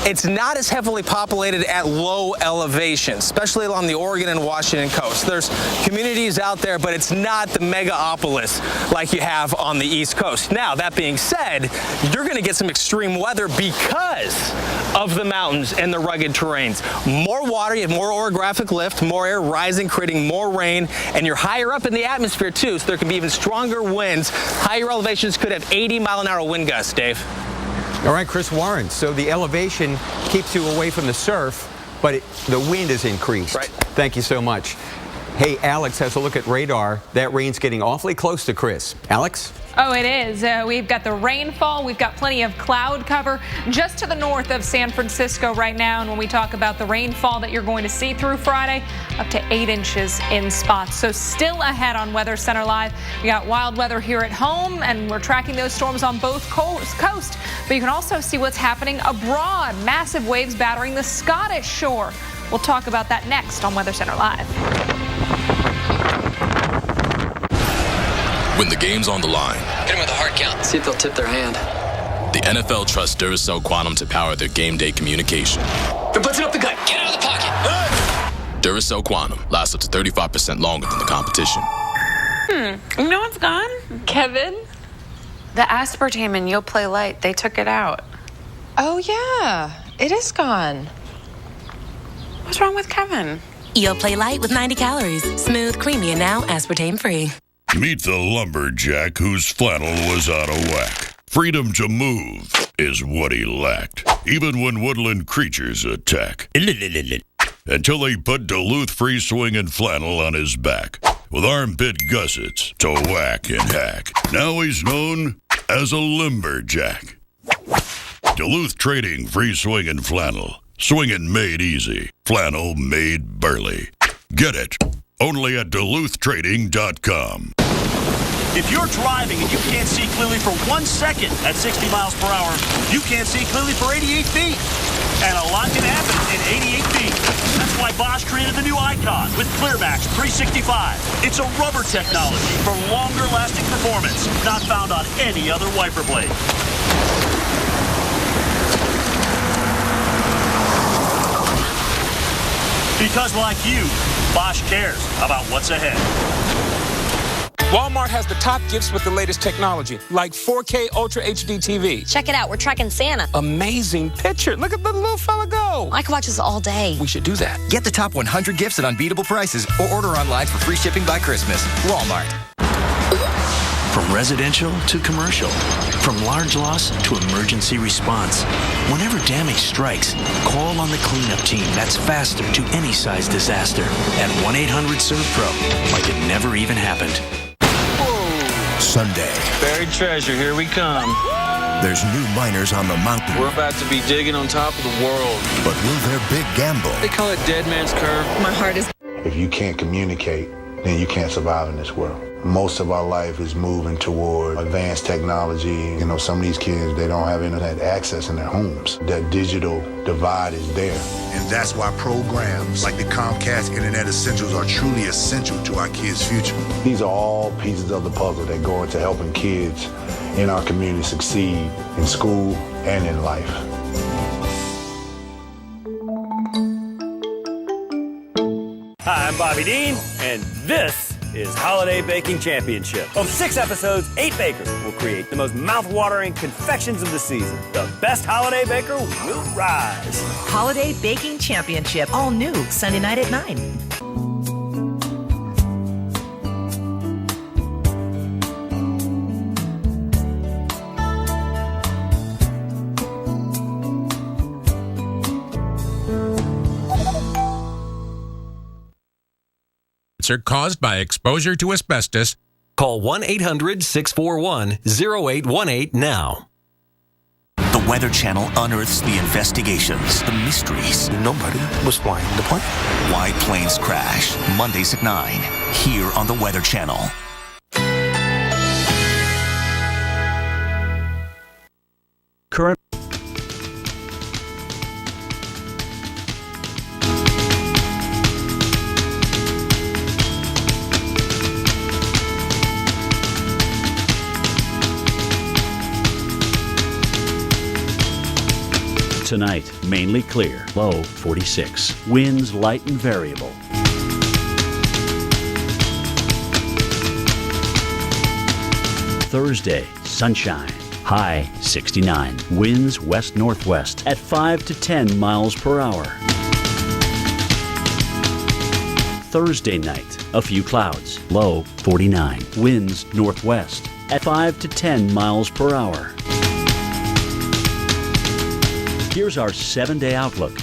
Speaker 6: it's not as heavily populated at low elevation, especially along the Oregon and Washington coast. There's communities out there, but it's not the megapolis like you have on the East Coast. Now, that being said, you're going to get some extreme weather because of the mountains and the rugged terrains. More water, you have more orographic lift, more air rising, creating more rain, and you're higher up in the atmosphere too, so there can be even stronger winds. Higher elevations could have 80-mile-an-hour wind gusts, Dave.
Speaker 9: All right, Chris Warren, so the elevation keeps you away from the surf, but the wind is increased.
Speaker 6: Right.
Speaker 9: Thank you so much. Hey, Alex has a look at radar. That rain's getting awfully close to Chris. Alex?
Speaker 10: Oh, it is. We've got the rainfall. We've got plenty of cloud cover just to the north of San Francisco right now. And when we talk about the rainfall that you're going to see through Friday, up to 8 inches in spots. So still ahead on Weather Center Live. We got wild weather here at home, and we're tracking those storms on both coasts. But you can also see what's happening abroad. Massive waves battering the Scottish shore. We'll talk about that next on Weather Center Live.
Speaker 1: When the game's on the line.
Speaker 17: Hit him with a hard count. See if they'll tip their hand.
Speaker 1: The NFL trusts Duracell Quantum to power their game day communication.
Speaker 17: They're blitzing up the gut. Get out of the pocket.
Speaker 1: Duracell Quantum lasts up to 35% longer than the competition.
Speaker 3: You know what's gone? Kevin? The aspartame in You'll Play Light, they took it out. Oh, yeah. It is gone. What's wrong with Kevin?
Speaker 15: You'll Play Light with 90 calories. Smooth, creamy, and now aspartame-free.
Speaker 20: Meet the lumberjack whose flannel was out of whack. Freedom to move is what he lacked, even when woodland creatures attack. Until they put Duluth free swinging flannel on his back, with armpit gussets to whack and hack. Now he's known as a lumberjack. Duluth Trading free swinging flannel. Swinging made easy. Flannel made burly. Get it only at DuluthTrading.com.
Speaker 21: If you're driving and you can't see clearly for 1 second at 60 miles per hour, you can't see clearly for 88 feet. And a lot can happen in 88 feet. That's why Bosch created the new Icon with ClearMax 365. It's a rubber technology for longer lasting performance, not found on any other wiper blade. Because like you, Bosch cares about what's ahead.
Speaker 11: Walmart has the top gifts with the latest technology, like 4K Ultra HD TV.
Speaker 12: Check it out. We're tracking Santa.
Speaker 11: Amazing picture. Look at the little fella go.
Speaker 12: I could watch this all day.
Speaker 11: We should do that.
Speaker 22: Get the top 100 gifts at unbeatable prices or order online for free shipping by Christmas. Walmart.
Speaker 28: From residential to commercial, from large loss to emergency response. Whenever damage strikes, call on the cleanup team that's faster to any size disaster at 1-800-SERVE-PRO, like it never even happened.
Speaker 23: Sunday.
Speaker 24: Buried treasure, here we come.
Speaker 23: There's new miners on the mountain.
Speaker 24: We're about to be digging on top of the world.
Speaker 23: But will their big gamble?
Speaker 24: They call it Dead Man's Curve.
Speaker 12: My heart is...
Speaker 25: If you can't communicate, then you can't survive in this world. Most of our life is moving toward advanced technology. You know, some of these kids, they don't have internet access in their homes. That digital divide is there.
Speaker 23: And that's why programs like the Comcast Internet Essentials are truly essential to our kids' future.
Speaker 25: These are all pieces of the puzzle that go into helping kids in our community succeed in school and in life.
Speaker 21: Hi, I'm Bobby Dean, and this is Holiday Baking Championship. Of 6 episodes, 8 bakers will create the most mouth-watering confections of the season. The best holiday baker will rise.
Speaker 26: Holiday Baking Championship, all new, Sunday night at 9.
Speaker 32: Are caused by exposure to asbestos.
Speaker 13: Call 1-800-641-0818 now.
Speaker 27: The Weather Channel unearths the investigations, the mysteries.
Speaker 29: Nobody was flying the plane.
Speaker 27: Why planes crash. Mondays at 9, here on the Weather Channel.
Speaker 8: Current Tonight, mainly clear, low 46. Winds light and variable. Thursday, sunshine, high 69. Winds west-northwest at 5 to 10 miles per hour. Thursday night, a few clouds, low 49. Winds northwest at 5 to 10 miles per hour. Here's our 7-day outlook.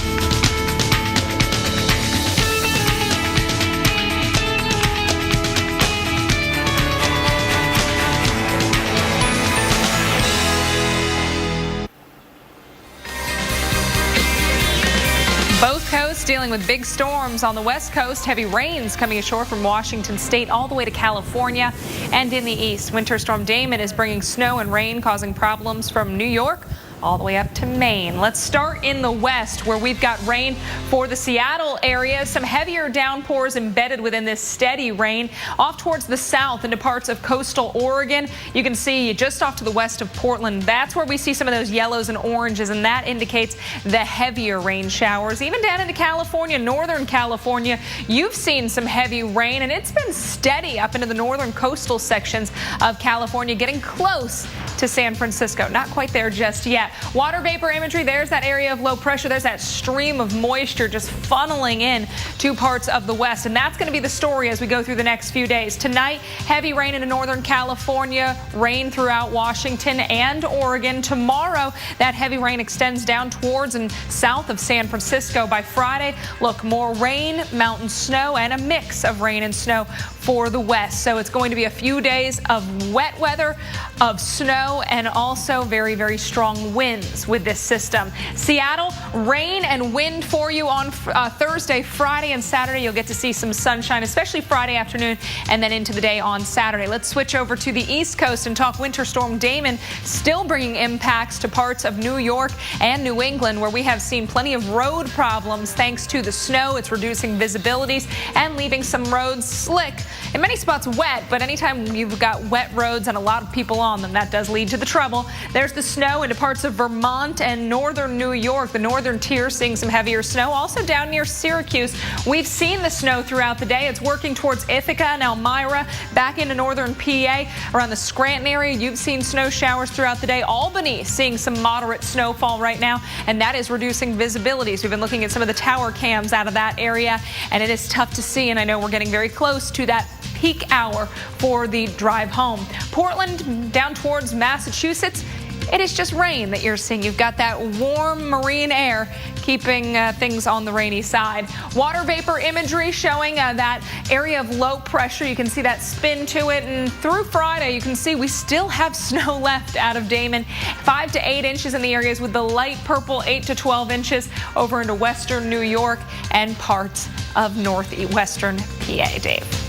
Speaker 10: Both coasts dealing with big storms. On the west coast, heavy rains coming ashore from Washington state all the way to California. And in the east, Winter Storm Damon is bringing snow and rain, causing problems from New York all the way up to Maine. Let's start in the west, where we've got rain for the Seattle area. Some heavier downpours embedded within this steady rain off towards the south into parts of coastal Oregon. You can see just off to the west of Portland. That's where we see some of those yellows and oranges, and that indicates the heavier rain showers. Even down into California, northern California, you've seen some heavy rain, and it's been steady up into the northern coastal sections of California, getting close to San Francisco. Not quite there just yet. Water vapor imagery, there's that area of low pressure. There's that stream of moisture just funneling in to parts of the west. And that's going to be the story as we go through the next few days. Tonight, heavy rain into northern California, rain throughout Washington and Oregon. Tomorrow, that heavy rain extends down towards and south of San Francisco. By Friday, look, more rain, mountain snow, and a mix of rain and snow for the west. So it's going to be a few days of wet weather, of snow, and also very, very strong winds with this system. Seattle, rain and wind for you on Thursday, Friday, and Saturday. You'll get to see some sunshine, especially Friday afternoon and then into the day on Saturday. Let's switch over to the East Coast and talk Winter Storm Damon, still bringing impacts to parts of New York and New England, where we have seen plenty of road problems thanks to the snow. It's reducing visibilities and leaving some roads slick. In many spots wet, but anytime you've got wet roads and a lot of people on them, that does lead to the trouble. There's the snow into parts of Vermont and northern New York. The northern tier seeing some heavier snow. Also down near Syracuse, we've seen the snow throughout the day. It's working towards Ithaca and Elmira, back into northern PA. Around the Scranton area, you've seen snow showers throughout the day. Albany seeing some moderate snowfall right now, and that is reducing visibilities. We've been looking at some of the tower cams out of that area, and it is tough to see, and I know we're getting very close to that peak hour for the drive home. Portland down towards Massachusetts, it is just rain that you're seeing. You've got that warm marine air keeping things on the rainy side. Water vapor imagery showing that area of low pressure. You can see that spin to it, and through Friday you can see we still have snow left out of Damon. 5 to 8 inches in the areas with the light purple, 8 to 12 inches over into western New York and parts of northwestern PA. Dave.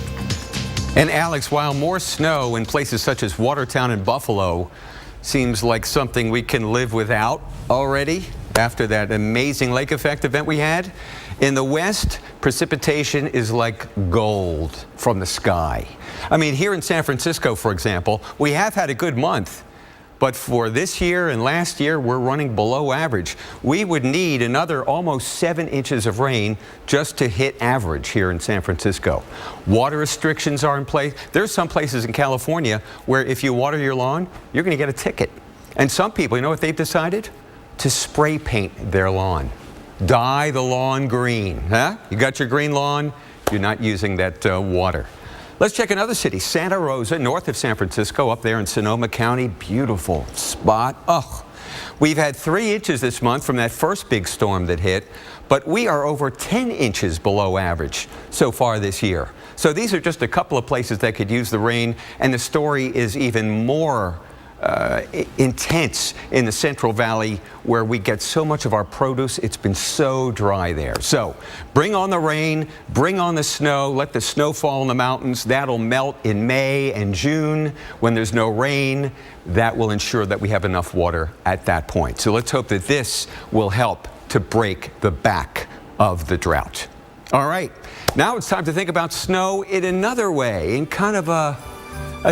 Speaker 2: And Alex, while more snow in places such as Watertown and Buffalo seems like something we can live without already after that amazing lake effect event we had, in the west, precipitation is like gold from the sky. I mean, here in San Francisco, for example, we have had a good month. But for this year and last year, we're running below average. We would need another almost 7 inches of rain just to hit average here in San Francisco. Water restrictions are in place. There's some places in California where if you water your lawn, you're going to get a ticket. And some people, you know what they've decided? To spray paint their lawn. Dye the lawn green. Huh? You got your green lawn, you're not using that water. Let's check another city, Santa Rosa, north of San Francisco, up there in Sonoma County. Beautiful spot. Oh, we've had 3 inches this month from that first big storm that hit, but we are over 10 inches below average so far this year. So these are just a couple of places that could use the rain, and the story is even more intense in the Central Valley, where we get so much of our produce. It's been so dry there. So bring on the rain, bring on the snow, let the snow fall in the mountains. That'll melt in May and June. When there's no rain, that will ensure that we have enough water at that point. So let's hope that this will help to break the back of the drought. All right, now it's time to think about snow in another way, in kind of a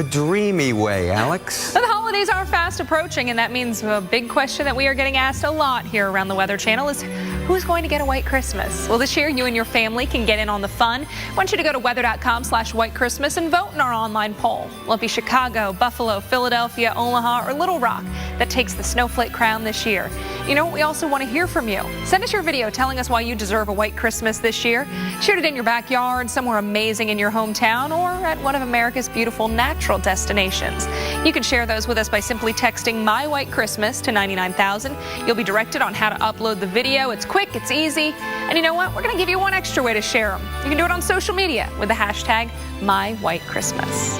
Speaker 2: dreamy way, Alex.
Speaker 10: The holidays are fast approaching, and that means a big question that we are getting asked a lot here around the Weather Channel is, who's going to get a white Christmas? Well, this year you and your family can get in on the fun. I want you to go to weather.com/whitechristmas and vote in our online poll. Will it be Chicago, Buffalo, Philadelphia, Omaha, or Little Rock that takes the snowflake crown this year? You know, we also want to hear from you. Send us your video telling us why you deserve a white Christmas this year. Share it in your backyard, somewhere amazing in your hometown, or at one of America's beautiful natural destinations. You can share those with us by simply texting My White Christmas to 99,000. You'll be directed on how to upload the video. It's quick, it's easy, and you know what? We're going to give you one extra way to share them. You can do it on social media with the hashtag My White Christmas.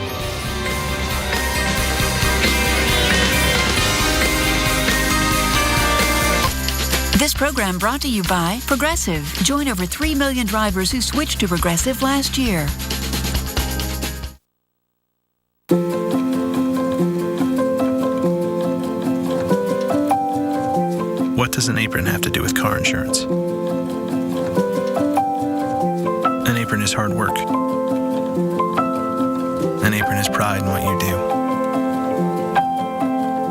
Speaker 4: This program brought to you by Progressive. Join over 3 million drivers who switched to Progressive last year.
Speaker 29: What does an apron have to do with car insurance? An apron is hard work. An apron is pride in what you do.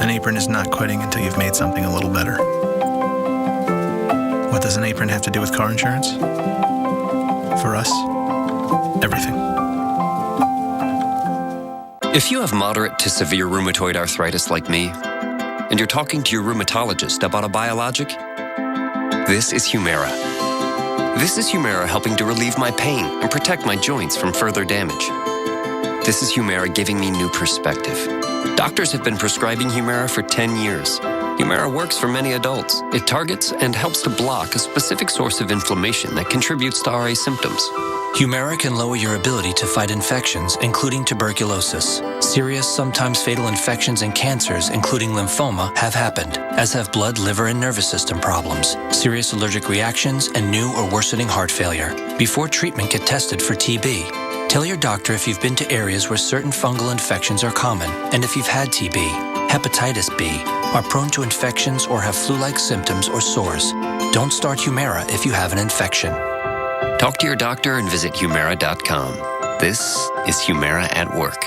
Speaker 29: An apron is not quitting until you've made something a little better. What does an apron have to do with car insurance? For us, everything.
Speaker 1: If you have moderate to severe rheumatoid arthritis like me, and you're talking to your rheumatologist about a biologic, this is Humira. This is Humira helping to relieve my pain and protect my joints from further damage. This is Humira giving me new perspective. Doctors have been prescribing Humira for 10 years. Humira works for many adults. It targets and helps to block a specific source of inflammation that contributes to RA symptoms.
Speaker 28: Humira can lower your ability to fight infections, including tuberculosis. Serious, sometimes fatal infections and cancers, including lymphoma, have happened, as have blood, liver, and nervous system problems, serious allergic reactions, and new or worsening heart failure. Before treatment, get tested for TB. Tell your doctor if you've been to areas where certain fungal infections are common, and if you've had TB, hepatitis B, are prone to infections, or have flu-like symptoms or sores. Don't start Humira if you have an infection.
Speaker 1: Talk to your doctor and visit Humira.com. This is Humira at Work.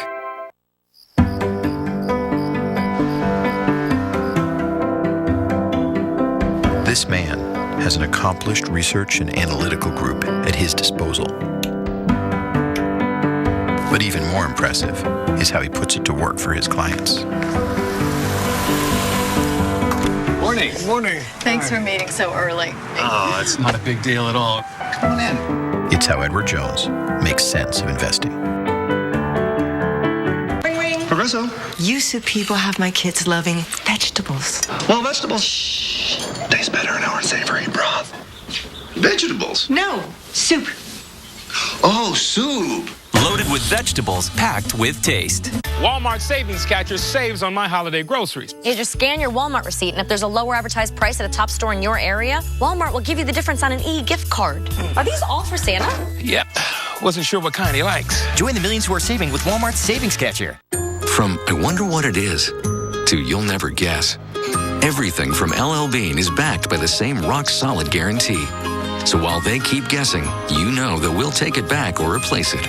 Speaker 5: This man has an accomplished research and analytical group at his disposal. But even more impressive is how he puts it to work for his clients.
Speaker 6: Morning. Morning.
Speaker 7: Thanks for meeting so early.
Speaker 6: Oh, it's not a big deal at all. Come on in.
Speaker 5: It's how Edward Jones makes sense of investing.
Speaker 7: Ring, ring.
Speaker 6: Progresso.
Speaker 26: Used to people have my kids loving vegetables.
Speaker 6: Well, vegetables taste better in our savory broth. Vegetables?
Speaker 26: No, soup.
Speaker 6: Oh, soup.
Speaker 27: Loaded with vegetables, packed with taste.
Speaker 11: Walmart Savings Catcher saves on my holiday groceries.
Speaker 12: You just scan your Walmart receipt, and if there's a lower advertised price at a top store in your area, Walmart will give you the difference on an e-gift card. Are these all for Santa?
Speaker 11: Yep. Wasn't sure what kind he likes.
Speaker 22: Join the millions who are saving with Walmart's Savings Catcher. From I wonder what it is to you'll never guess. Everything from LL Bean is backed by the same rock-solid guarantee. So while they keep guessing, you know that we'll take it back or replace it.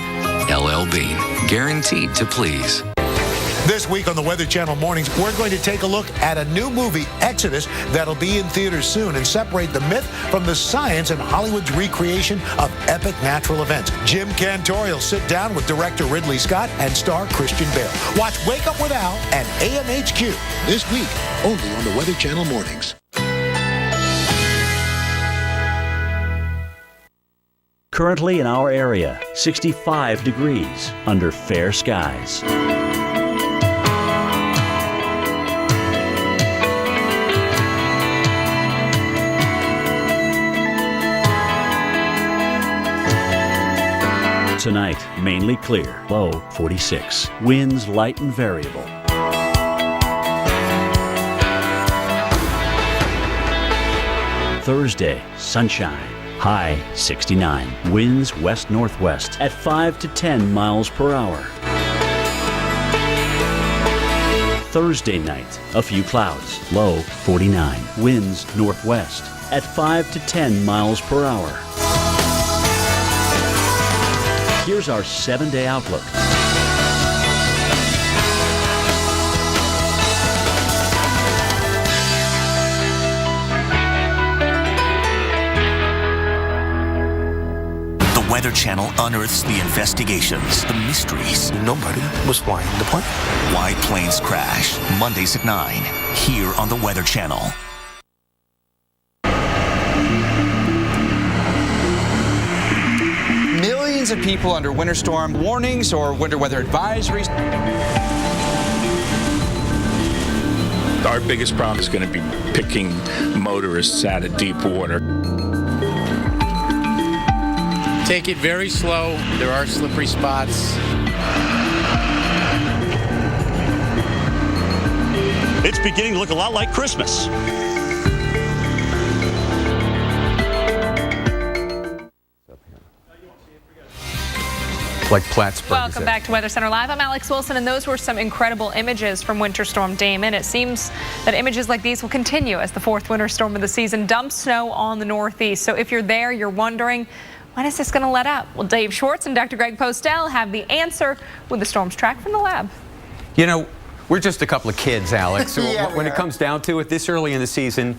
Speaker 22: LL Bean, guaranteed to please.
Speaker 9: This week on the Weather Channel Mornings, we're going to take a look at a new movie, Exodus, that'll be in theaters soon and separate the myth from the science in Hollywood's recreation of epic natural events. Jim Cantori will sit down with director Ridley Scott and star Christian Bale. Watch Wake Up with Al and AMHQ this week, only on the Weather Channel Mornings.
Speaker 8: Currently in our area, 65 degrees under fair skies. Tonight, mainly clear, low 46. Winds light and variable. Thursday, sunshine. High 69. Winds west-northwest at 5 to 10 miles per hour. Thursday night, a few clouds. Low 49. Winds northwest at 5 to 10 miles per hour. Here's our 7-day outlook.
Speaker 27: Weather Channel unearths the investigations, the mysteries.
Speaker 29: Nobody was flying the plane.
Speaker 27: Why planes crash. Mondays at 9, here on the Weather Channel.
Speaker 14: Millions of people under winter storm warnings or winter weather advisories.
Speaker 16: Our biggest problem is going to be picking motorists out of deep water.
Speaker 17: Take it very slow. There are slippery spots.
Speaker 21: It's beginning to look a lot like Christmas.
Speaker 2: like Plattsburgh.
Speaker 10: Welcome back to Weather Center Live. I'm Alex Wilson, and those were some incredible images from Winter Storm Damon. It seems that images like these will continue as the 4th winter storm of the season dumps snow on the Northeast. So if you're there, you're wondering, when is this going to let up? Well, Dave Schwartz and Dr. Greg Postel have the answer with the storm's track from the lab.
Speaker 2: You know, we're just a couple of kids, Alex. So
Speaker 3: Yeah,
Speaker 2: when it comes down to it, this early in the season,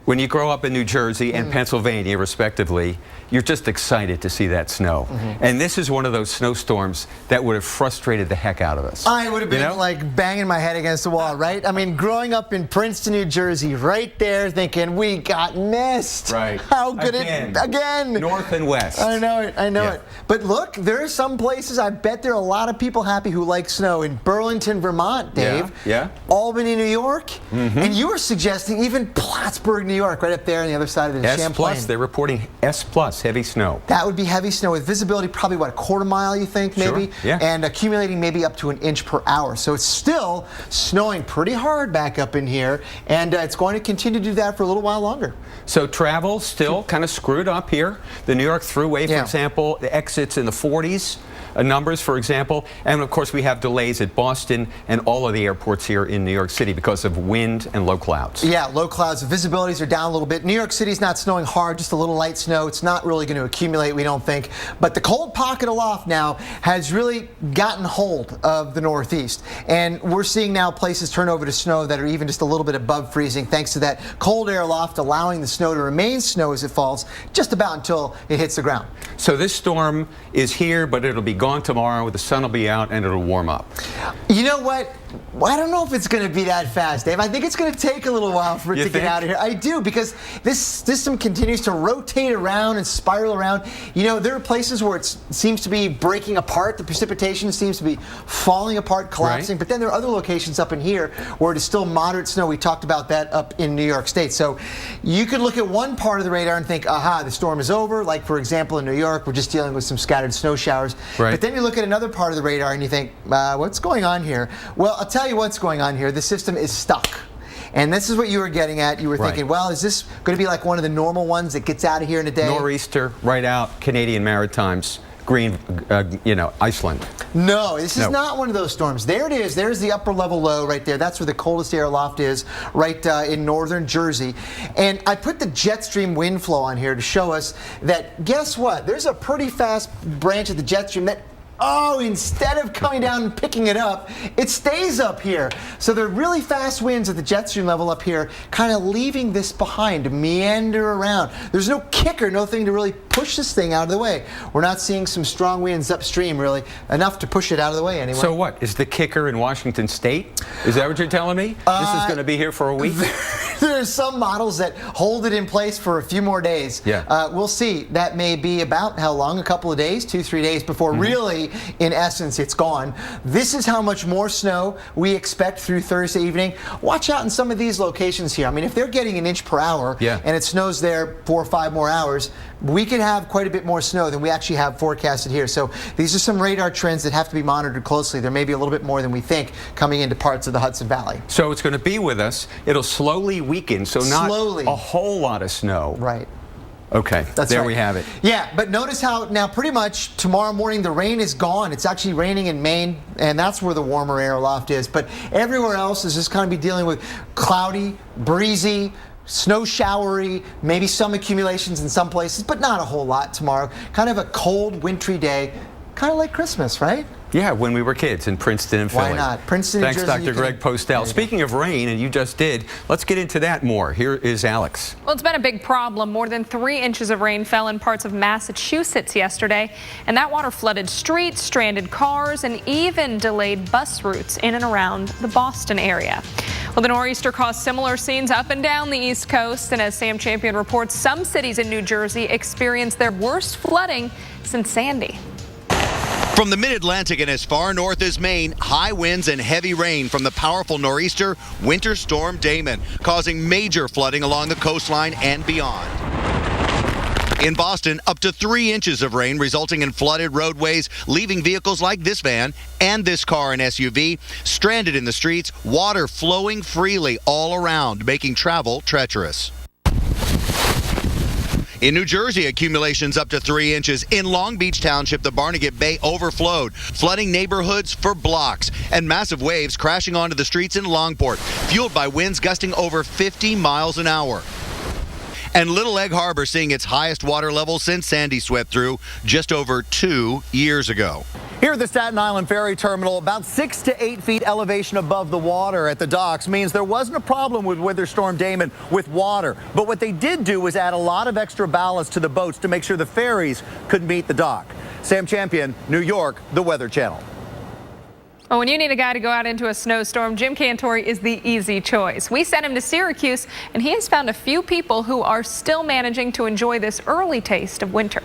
Speaker 2: when you grow up in New Jersey and Pennsylvania, respectively, you're just excited to see that snow. And this is one of those snowstorms that would have frustrated the heck out of us.
Speaker 3: I would have been like banging my head against the wall, right? I mean, growing up in Princeton, New Jersey, right there thinking, we got missed.
Speaker 2: Right.
Speaker 3: How could again?
Speaker 2: North and west.
Speaker 3: I know it, I know it. But look, there are some places, I bet there are a lot of people happy who like snow. In Burlington, Vermont, Dave.
Speaker 2: Yeah.
Speaker 3: Albany, New York. And you were suggesting even Plattsburgh, New York, right up there on the other side of the Champlain.
Speaker 2: S+, they're reporting S+, heavy snow.
Speaker 3: That would be heavy snow with visibility probably, what, a quarter mile, you think, maybe?
Speaker 2: Yeah.
Speaker 3: And accumulating maybe up to 1 inch per hour. So it's still snowing pretty hard back up in here, and it's going to continue to do that for a little while longer.
Speaker 2: So travel still kind of screwed up here. The New York Thruway, for example, the exits in the 40s. Numbers, for example, and of course we have delays at Boston and all of the airports here in New York City because of wind and low clouds.
Speaker 3: Yeah, low clouds. The visibilities are down a little bit. New York City's not snowing hard, just a little light snow. It's not really going to accumulate, we don't think. But the cold pocket aloft now has really gotten hold of the Northeast. And we're seeing now places turn over to snow that are even just a little bit above freezing thanks to that cold air aloft allowing the snow to remain snow as it falls just about until it hits the ground.
Speaker 2: So this storm is here, but it'll be gone tomorrow. The sun will be out and it'll warm up.
Speaker 3: You know what? I don't know if it's going to be that fast, Dave. I think it's going to take a little while for it to get out of here. I do, because this system continues to rotate around and spiral around. You know, there are places where it seems to be breaking apart. The precipitation seems to be falling apart, collapsing. Right. But then there are other locations up in here where it is still moderate snow. We talked about that up in New York State. So you could look at one part of the radar and think, aha, the storm is over. Like, for example, in New York, we're just dealing with some scattered snow showers. Right. But then you look at another part of the radar and you think, what's going on here? Well, I'll tell you what's going on here. The system is stuck. And this is what you were getting at. You were thinking, well, is this going to be like one of the normal ones that gets out of here in a day?
Speaker 2: Nor'easter, right out, Canadian Maritimes, Green, Iceland.
Speaker 3: No, this is not one of those storms. There it is. There's the upper level low right there. That's where the coldest air aloft is, right in northern Jersey. And I put the jet stream wind flow on here to show us that, guess what? There's a pretty fast branch of the jet stream that instead of coming down and picking it up, it stays up here. So the really fast winds at the jet stream level up here kind of leaving this behind to meander around. There's no kicker, no thing to really push this thing out of the way. We're not seeing some strong winds upstream, really, enough to push it out of the way anyway.
Speaker 2: So what? Is the kicker in Washington State? Is that what you're telling me? This is going to be here for a week?
Speaker 3: There's some models that hold it in place for a few more days. Yeah. We'll see. That may be about how long? A couple of days, 2-3 days before really, in essence, it's gone. This is how much more snow we expect through Thursday evening. Watch out in some of these locations here. I mean, if they're getting 1 inch per hour and it snows there 4 or 5 more hours, we could have quite a bit more snow than we actually have forecasted here. So these are some radar trends that have to be monitored closely. There may be a little bit more than we think coming into parts of the Hudson Valley.
Speaker 2: So it's going to be with us. It'll slowly weaken, so not a whole lot of snow.
Speaker 3: Right.
Speaker 2: Okay, there we have it.
Speaker 3: Yeah, but notice how now pretty much tomorrow morning the rain is gone. It's actually raining in Maine, and that's where the warmer air aloft is. But everywhere else is just going to be dealing with cloudy, breezy, snow showery, maybe some accumulations in some places, but not a whole lot tomorrow. Kind of a cold, wintry day, kind of like Christmas, right?
Speaker 2: Yeah, when we were kids in Princeton and Philly.
Speaker 3: Why not? Princeton,
Speaker 2: Thanks,
Speaker 3: New Jersey,
Speaker 2: Dr. Greg Postel. Speaking of rain, and you just did, let's get into that more. Here is Alex.
Speaker 10: Well, it's been a big problem. More than 3 inches of rain fell in parts of Massachusetts yesterday, and that water flooded streets, stranded cars, and even delayed bus routes in and around the Boston area. Well, the nor'easter caused similar scenes up and down the East Coast, and as Sam Champion reports, some cities in New Jersey experienced their worst flooding since Sandy.
Speaker 13: From the mid-Atlantic and as far north as Maine, high winds and heavy rain from the powerful nor'easter Winter Storm Damon, causing major flooding along the coastline and beyond. In Boston, up to 3 inches of rain resulting in flooded roadways, leaving vehicles like this van and this car and SUV stranded in the streets, water flowing freely all around, making travel treacherous. In New Jersey, accumulations up to 3 inches. In Long Beach Township, the Barnegat Bay overflowed, flooding neighborhoods for blocks, and massive waves crashing onto the streets in Longport, fueled by winds gusting over 50 miles an hour. And Little Egg Harbor seeing its highest water level since Sandy swept through just over 2 years ago.
Speaker 4: Here at the Staten Island Ferry Terminal, about 6 to 8 feet elevation above the water at the docks means there wasn't a problem with Winter Storm Damon with water. But what they did do was add a lot of extra ballast to the boats to make sure the ferries could meet the dock. Sam Champion, New York, The Weather Channel.
Speaker 10: Well, when you need a guy to go out into a snowstorm, Jim Cantore is the easy choice. We sent him to Syracuse, and he has found a few people who are still managing to enjoy this early taste of winter.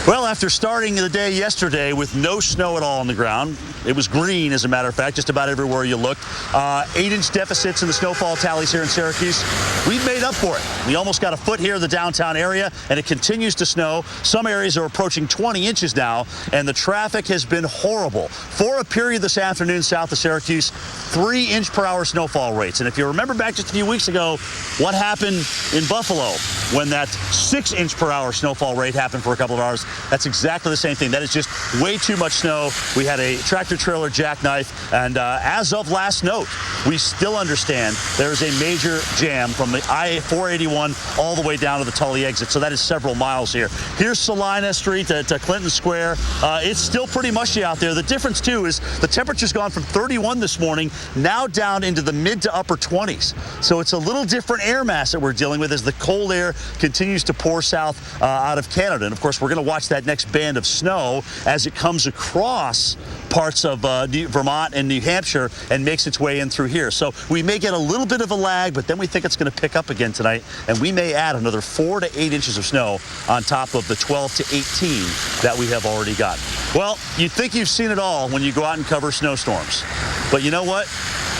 Speaker 21: Well, after starting the day yesterday with no snow at all on the ground, it was green, as a matter of fact, just about everywhere you looked. 8-inch deficits in the snowfall tallies here in Syracuse. We've made up for it. We almost got a foot here in the downtown area, and it continues to snow. Some areas are approaching 20 inches now, and the traffic has been horrible. For a period this afternoon south of Syracuse, 3-inch-per-hour snowfall rates. And if you remember back just a few weeks ago, what happened in Buffalo when that 6-inch-per-hour snowfall rate happened for a couple of hours? That's exactly the same thing. That is just way too much snow. We had a tractor-trailer jackknife, and as of last note, we still understand there is a major jam from the I-481 all the way down to the Tully exit, so that is several miles here. Here's Salina Street to Clinton Square. It's still pretty mushy out there. The difference, too, is the temperature's gone from 31 this morning, now down into the mid to upper 20s. So it's a little different air mass that we're dealing with as the cold air continues to pour south out of Canada. And, of course, we're going to watch that next band of snow as it comes across parts of Vermont and New Hampshire and makes its way in through here. So we may get a little bit of a lag, but then we think it's going to pick up again tonight, and we may add another 4 to 8 inches of snow on top of the 12 to 18 that we have already got. Well, you'd think you've seen it all when you go out and cover snowstorms. But you know what?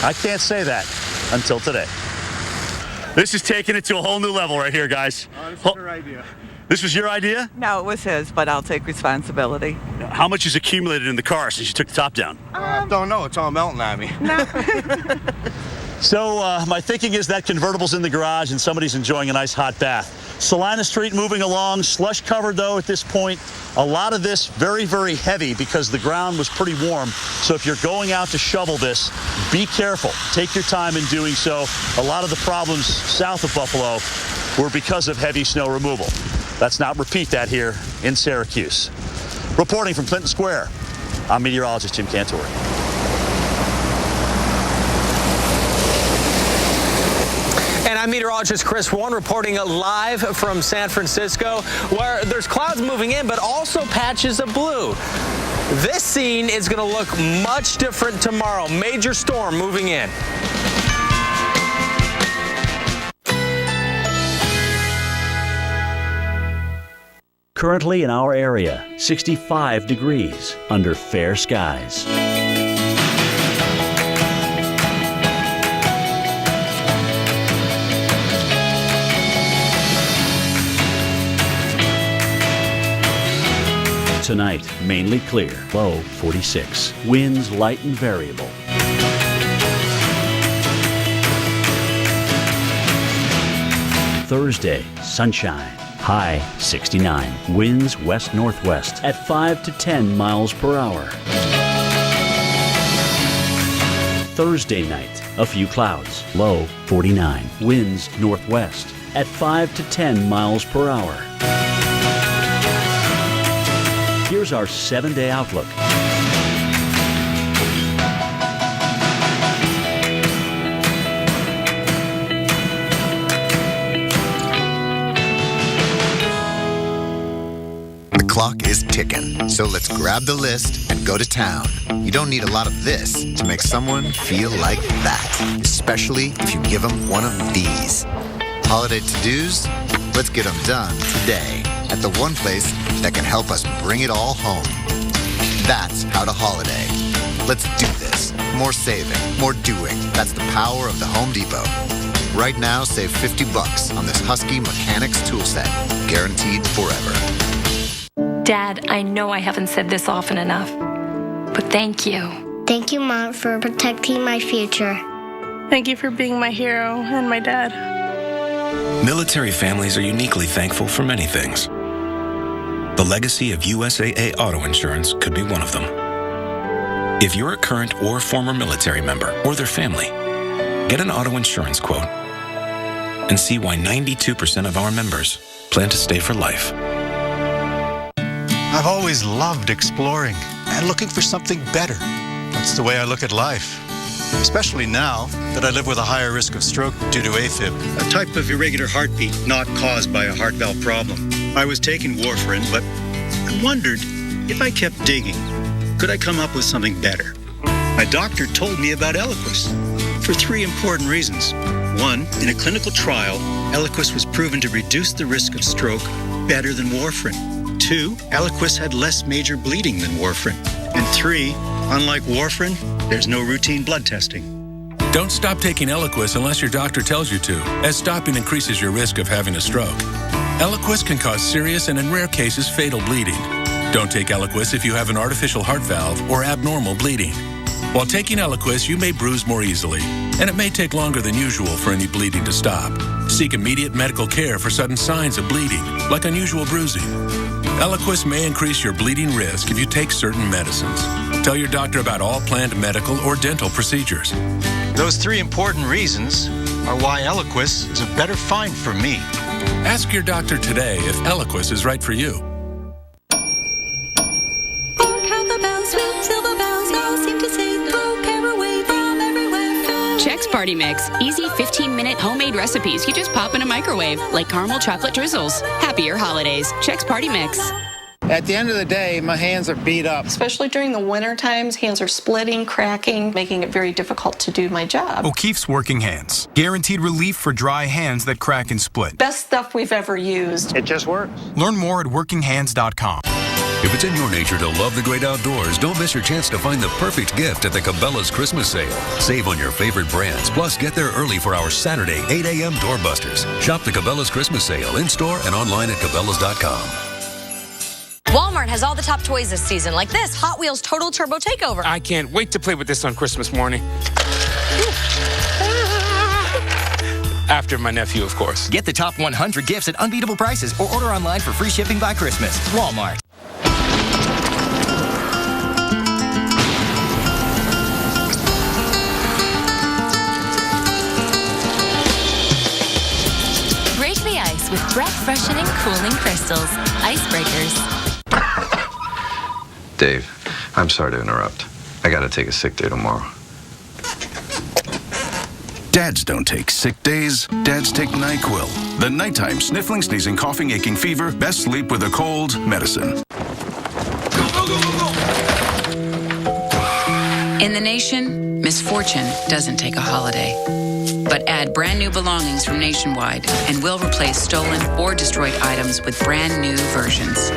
Speaker 21: I can't say that until today. This is taking it to a whole new level right here, guys.
Speaker 15: This is your idea.
Speaker 21: This was your idea?
Speaker 15: No, it was his, but I'll take responsibility.
Speaker 21: How much is accumulated in the car since you took the top down?
Speaker 15: I don't know. It's all melting on me.
Speaker 21: So my thinking is that convertible's in the garage and somebody's enjoying a nice hot bath. Salina Street moving along, slush covered though at this point. A lot of this very, very heavy because the ground was pretty warm. So if you're going out to shovel this, be careful. Take your time in doing so. A lot of the problems south of Buffalo were because of heavy snow removal. Let's not repeat that here in Syracuse. Reporting from Clinton Square, I'm meteorologist Jim Cantore.
Speaker 18: And I'm meteorologist Chris Warren reporting live from San Francisco, where there's clouds moving in, but also patches of blue. This scene is going to look much different tomorrow. Major storm moving in.
Speaker 8: Currently in our area, 65 degrees under fair skies. Tonight, mainly clear, low 46. Winds light and variable. Thursday, sunshine. High 69. Winds west-northwest at 5 to 10 miles per hour. Thursday night, a few clouds. Low 49. Winds northwest at 5 to 10 miles per hour. Here's our 7-day outlook.
Speaker 19: The clock is ticking, so let's grab the list and go to town. You don't need a lot of this to make someone feel like that, especially if you give them one of these. Holiday to-dos? Let's get them done today at the one place that can help us bring it all home. That's How to Holiday. Let's do this. More saving, more doing. That's the power of the Home Depot. Right now, save $50 on this Husky Mechanics tool set. Guaranteed forever.
Speaker 20: Dad, I know I haven't said this often enough, but thank you.
Speaker 23: Thank you, Mom, for protecting my future.
Speaker 24: Thank you for being my hero and my dad.
Speaker 1: Military families are uniquely thankful for many things. The legacy of USAA Auto Insurance could be one of them. If you're a current or former military member or their family, get an auto insurance quote and see why 92% of our members plan to stay for life.
Speaker 5: I've always loved exploring and looking for something better. That's the way I look at life, especially now that I live with a higher risk of stroke due to AFib, a type of irregular heartbeat not caused by a heart valve problem. I was taking warfarin, but I wondered if I kept digging, could I come up with something better? My doctor told me about Eliquis for 3 important reasons. 1, in a clinical trial, Eliquis was proven to reduce the risk of stroke better than warfarin. 2, Eliquis had less major bleeding than warfarin. And 3, unlike warfarin, there's no routine blood testing.
Speaker 16: Don't stop taking Eliquis unless your doctor tells you to, as stopping increases your risk of having a stroke. Eliquis can cause serious and, in rare cases, fatal bleeding. Don't take Eliquis if you have an artificial heart valve or abnormal bleeding. While taking Eliquis, you may bruise more easily, and it may take longer than usual for any bleeding to stop. Seek immediate medical care for sudden signs of bleeding, like unusual bruising. Eliquis may increase your bleeding risk if you take certain medicines. Tell your doctor about all planned medical or dental procedures.
Speaker 5: Those 3 important reasons are why Eliquis is a better find for me.
Speaker 16: Ask your doctor today if Eliquis is right for you.
Speaker 6: Chex Party Mix. Easy 15-minute homemade recipes you just pop in a microwave, like caramel chocolate drizzles. Happier holidays. Chex Party Mix.
Speaker 17: At the end of the day, my hands are beat up.
Speaker 7: Especially during the winter times, hands are splitting, cracking, making it very difficult to do my job.
Speaker 23: O'Keefe's Working Hands. Guaranteed relief for dry hands that crack and split.
Speaker 7: Best stuff we've ever used.
Speaker 5: It just works.
Speaker 23: Learn more at workinghands.com.
Speaker 24: If it's in your nature to love the great outdoors, don't miss your chance to find the perfect gift at the Cabela's Christmas sale. Save on your favorite brands, plus get there early for our Saturday 8 a.m. doorbusters. Shop the Cabela's Christmas sale in-store and online at Cabela's.com.
Speaker 12: Walmart has all the top toys this season, like this Hot Wheels Total Turbo Takeover.
Speaker 11: I can't wait to play with this on Christmas morning. After my nephew, of course.
Speaker 25: Get the top 100 gifts at unbeatable prices or order online for free shipping by Christmas. Walmart.
Speaker 20: Break the ice with breath-freshening, cooling crystals. Icebreakers.
Speaker 26: Dave, I'm sorry to interrupt. I gotta take a sick day tomorrow.
Speaker 29: Dads don't take sick days. Dads take NyQuil. The nighttime sniffling, sneezing, coughing, aching, fever, best sleep with a cold medicine.
Speaker 28: In the nation, misfortune doesn't take a holiday. But add brand new belongings from Nationwide and we'll replace stolen or destroyed items with brand new versions.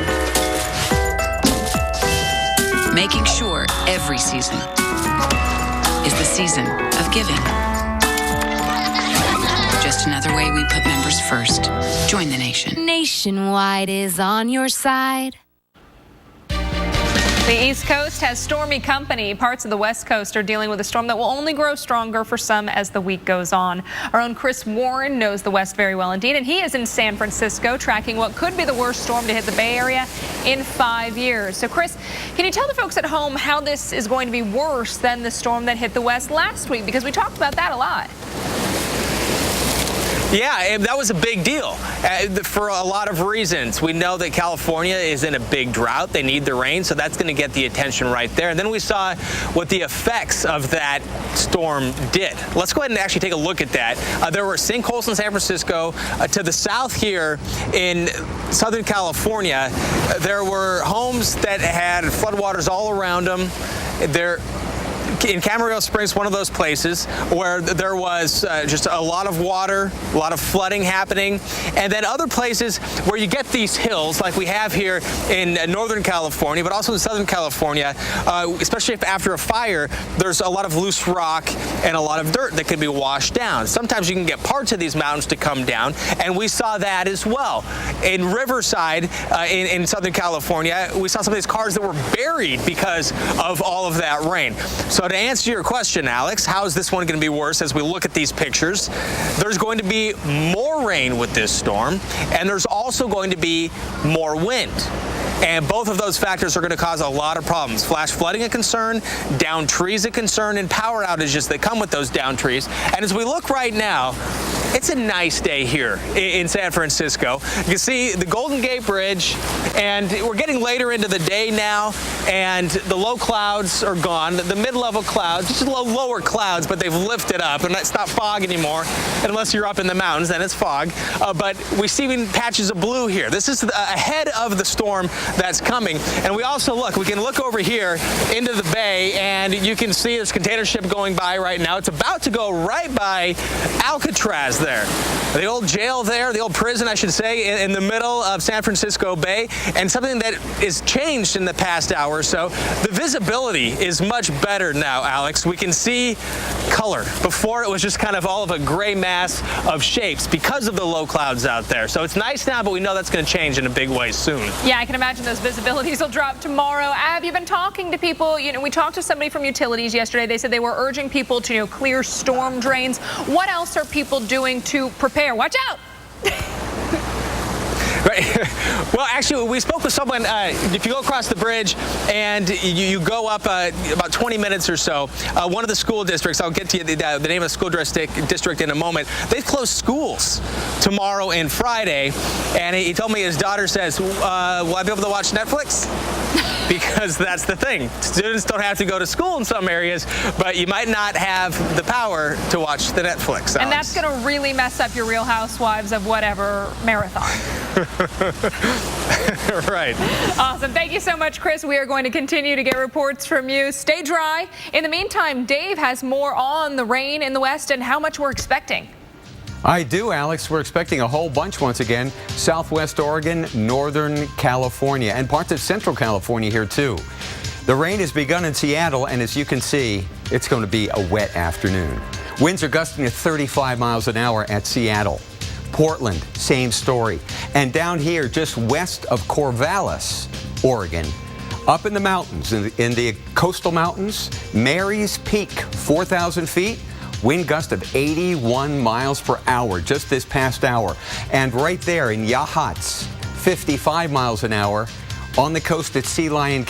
Speaker 28: Making sure every season is the season of giving. Just another way we put members first. Join the nation.
Speaker 20: Nationwide is on your side.
Speaker 10: The East Coast has stormy company. Parts of the West Coast are dealing with a storm that will only grow stronger for some as the week goes on. Our own Chris Warren knows the West very well indeed, and he is in San Francisco tracking what could be the worst storm to hit the Bay Area in 5 years. So, Chris, can you tell the folks at home how this is going to be worse than the storm that hit the West last week? Because we talked about that a lot.
Speaker 18: Yeah, that was a big deal for a lot of reasons. We know that California is in a big drought. They need the rain, so that's going to get the attention right there. And then we saw what the effects of that storm did. Let's go ahead and actually take a look at that. There were sinkholes in San Francisco. To the south here in Southern California, there were homes that had floodwaters all around them. In Camarillo Springs, one of those places where there was just a lot of water, a lot of flooding happening, and then other places where you get these hills like we have here in Northern California, but also in Southern California, especially if after a fire, there's a lot of loose rock and a lot of dirt that can be washed down. Sometimes you can get parts of these mountains to come down, and we saw that as well. In Riverside, in Southern California, we saw some of these cars that were buried because of all of that rain. So to answer your question, Alex, how is this one going to be worse as we look at these pictures? There's going to be more more rain with this storm, and there's also going to be more wind. And both of those factors are going to cause a lot of problems. Flash flooding a concern, downed trees a concern, and power outages that come with those downed trees. And as we look right now, it's a nice day here in San Francisco. You can see the Golden Gate Bridge, and we're getting later into the day now, and the low clouds are gone. The mid-level clouds, just lower clouds, but they've lifted up, and it's not fog anymore, unless you're up in the mountains, then it's fog. But we see even patches of blue here. This is ahead of the storm that's coming. And we also we can look over here into the bay, and you can see this container ship going by right now. It's about to go right by Alcatraz there. The old jail there, the old prison, I should say, in the middle of San Francisco Bay. And something that is changed in the past hour or so, the visibility is much better now, Alex. We can see color. Before, it was just kind of all of a gray mass of shapes because of the low clouds out there. So it's nice now, but we know that's going to change in a big way soon.
Speaker 10: Yeah, I can imagine those visibilities will drop tomorrow. Ab, you've been talking to people. We talked to somebody from utilities yesterday. They said they were urging people to clear storm drains. What else are people doing to prepare? Watch out!
Speaker 18: Right. Well, actually, we spoke with someone. If you go across the bridge and you go up about 20 minutes or so, one of the school districts, I'll get to you the name of the school district in a moment, they've closed schools tomorrow and Friday. And he told me his daughter says, will I be able to watch Netflix? Because that's the thing. Students don't have to go to school in some areas, but you might not have the power to watch the Netflix. Alex.
Speaker 10: And that's going to really mess up your Real Housewives of whatever marathon.
Speaker 18: Right.
Speaker 10: Awesome. Thank you so much, Chris. We are going to continue to get reports from you. Stay dry. In the meantime, Dave has more on the rain in the west and how much we're expecting.
Speaker 2: I do, Alex. We're expecting a whole bunch once again. Southwest Oregon, Northern California, and parts of Central California here too. The rain has begun in Seattle, and as you can see, it's going to be a wet afternoon. Winds are gusting at 35 miles an hour at Seattle. Portland, same story. And down here, just west of Corvallis, Oregon, up in the mountains, in the coastal mountains, Mary's Peak, 4,000 feet. Wind gust of 81 miles per hour just this past hour. And right there in Yachats, 55 miles an hour on the coast at Sea Lion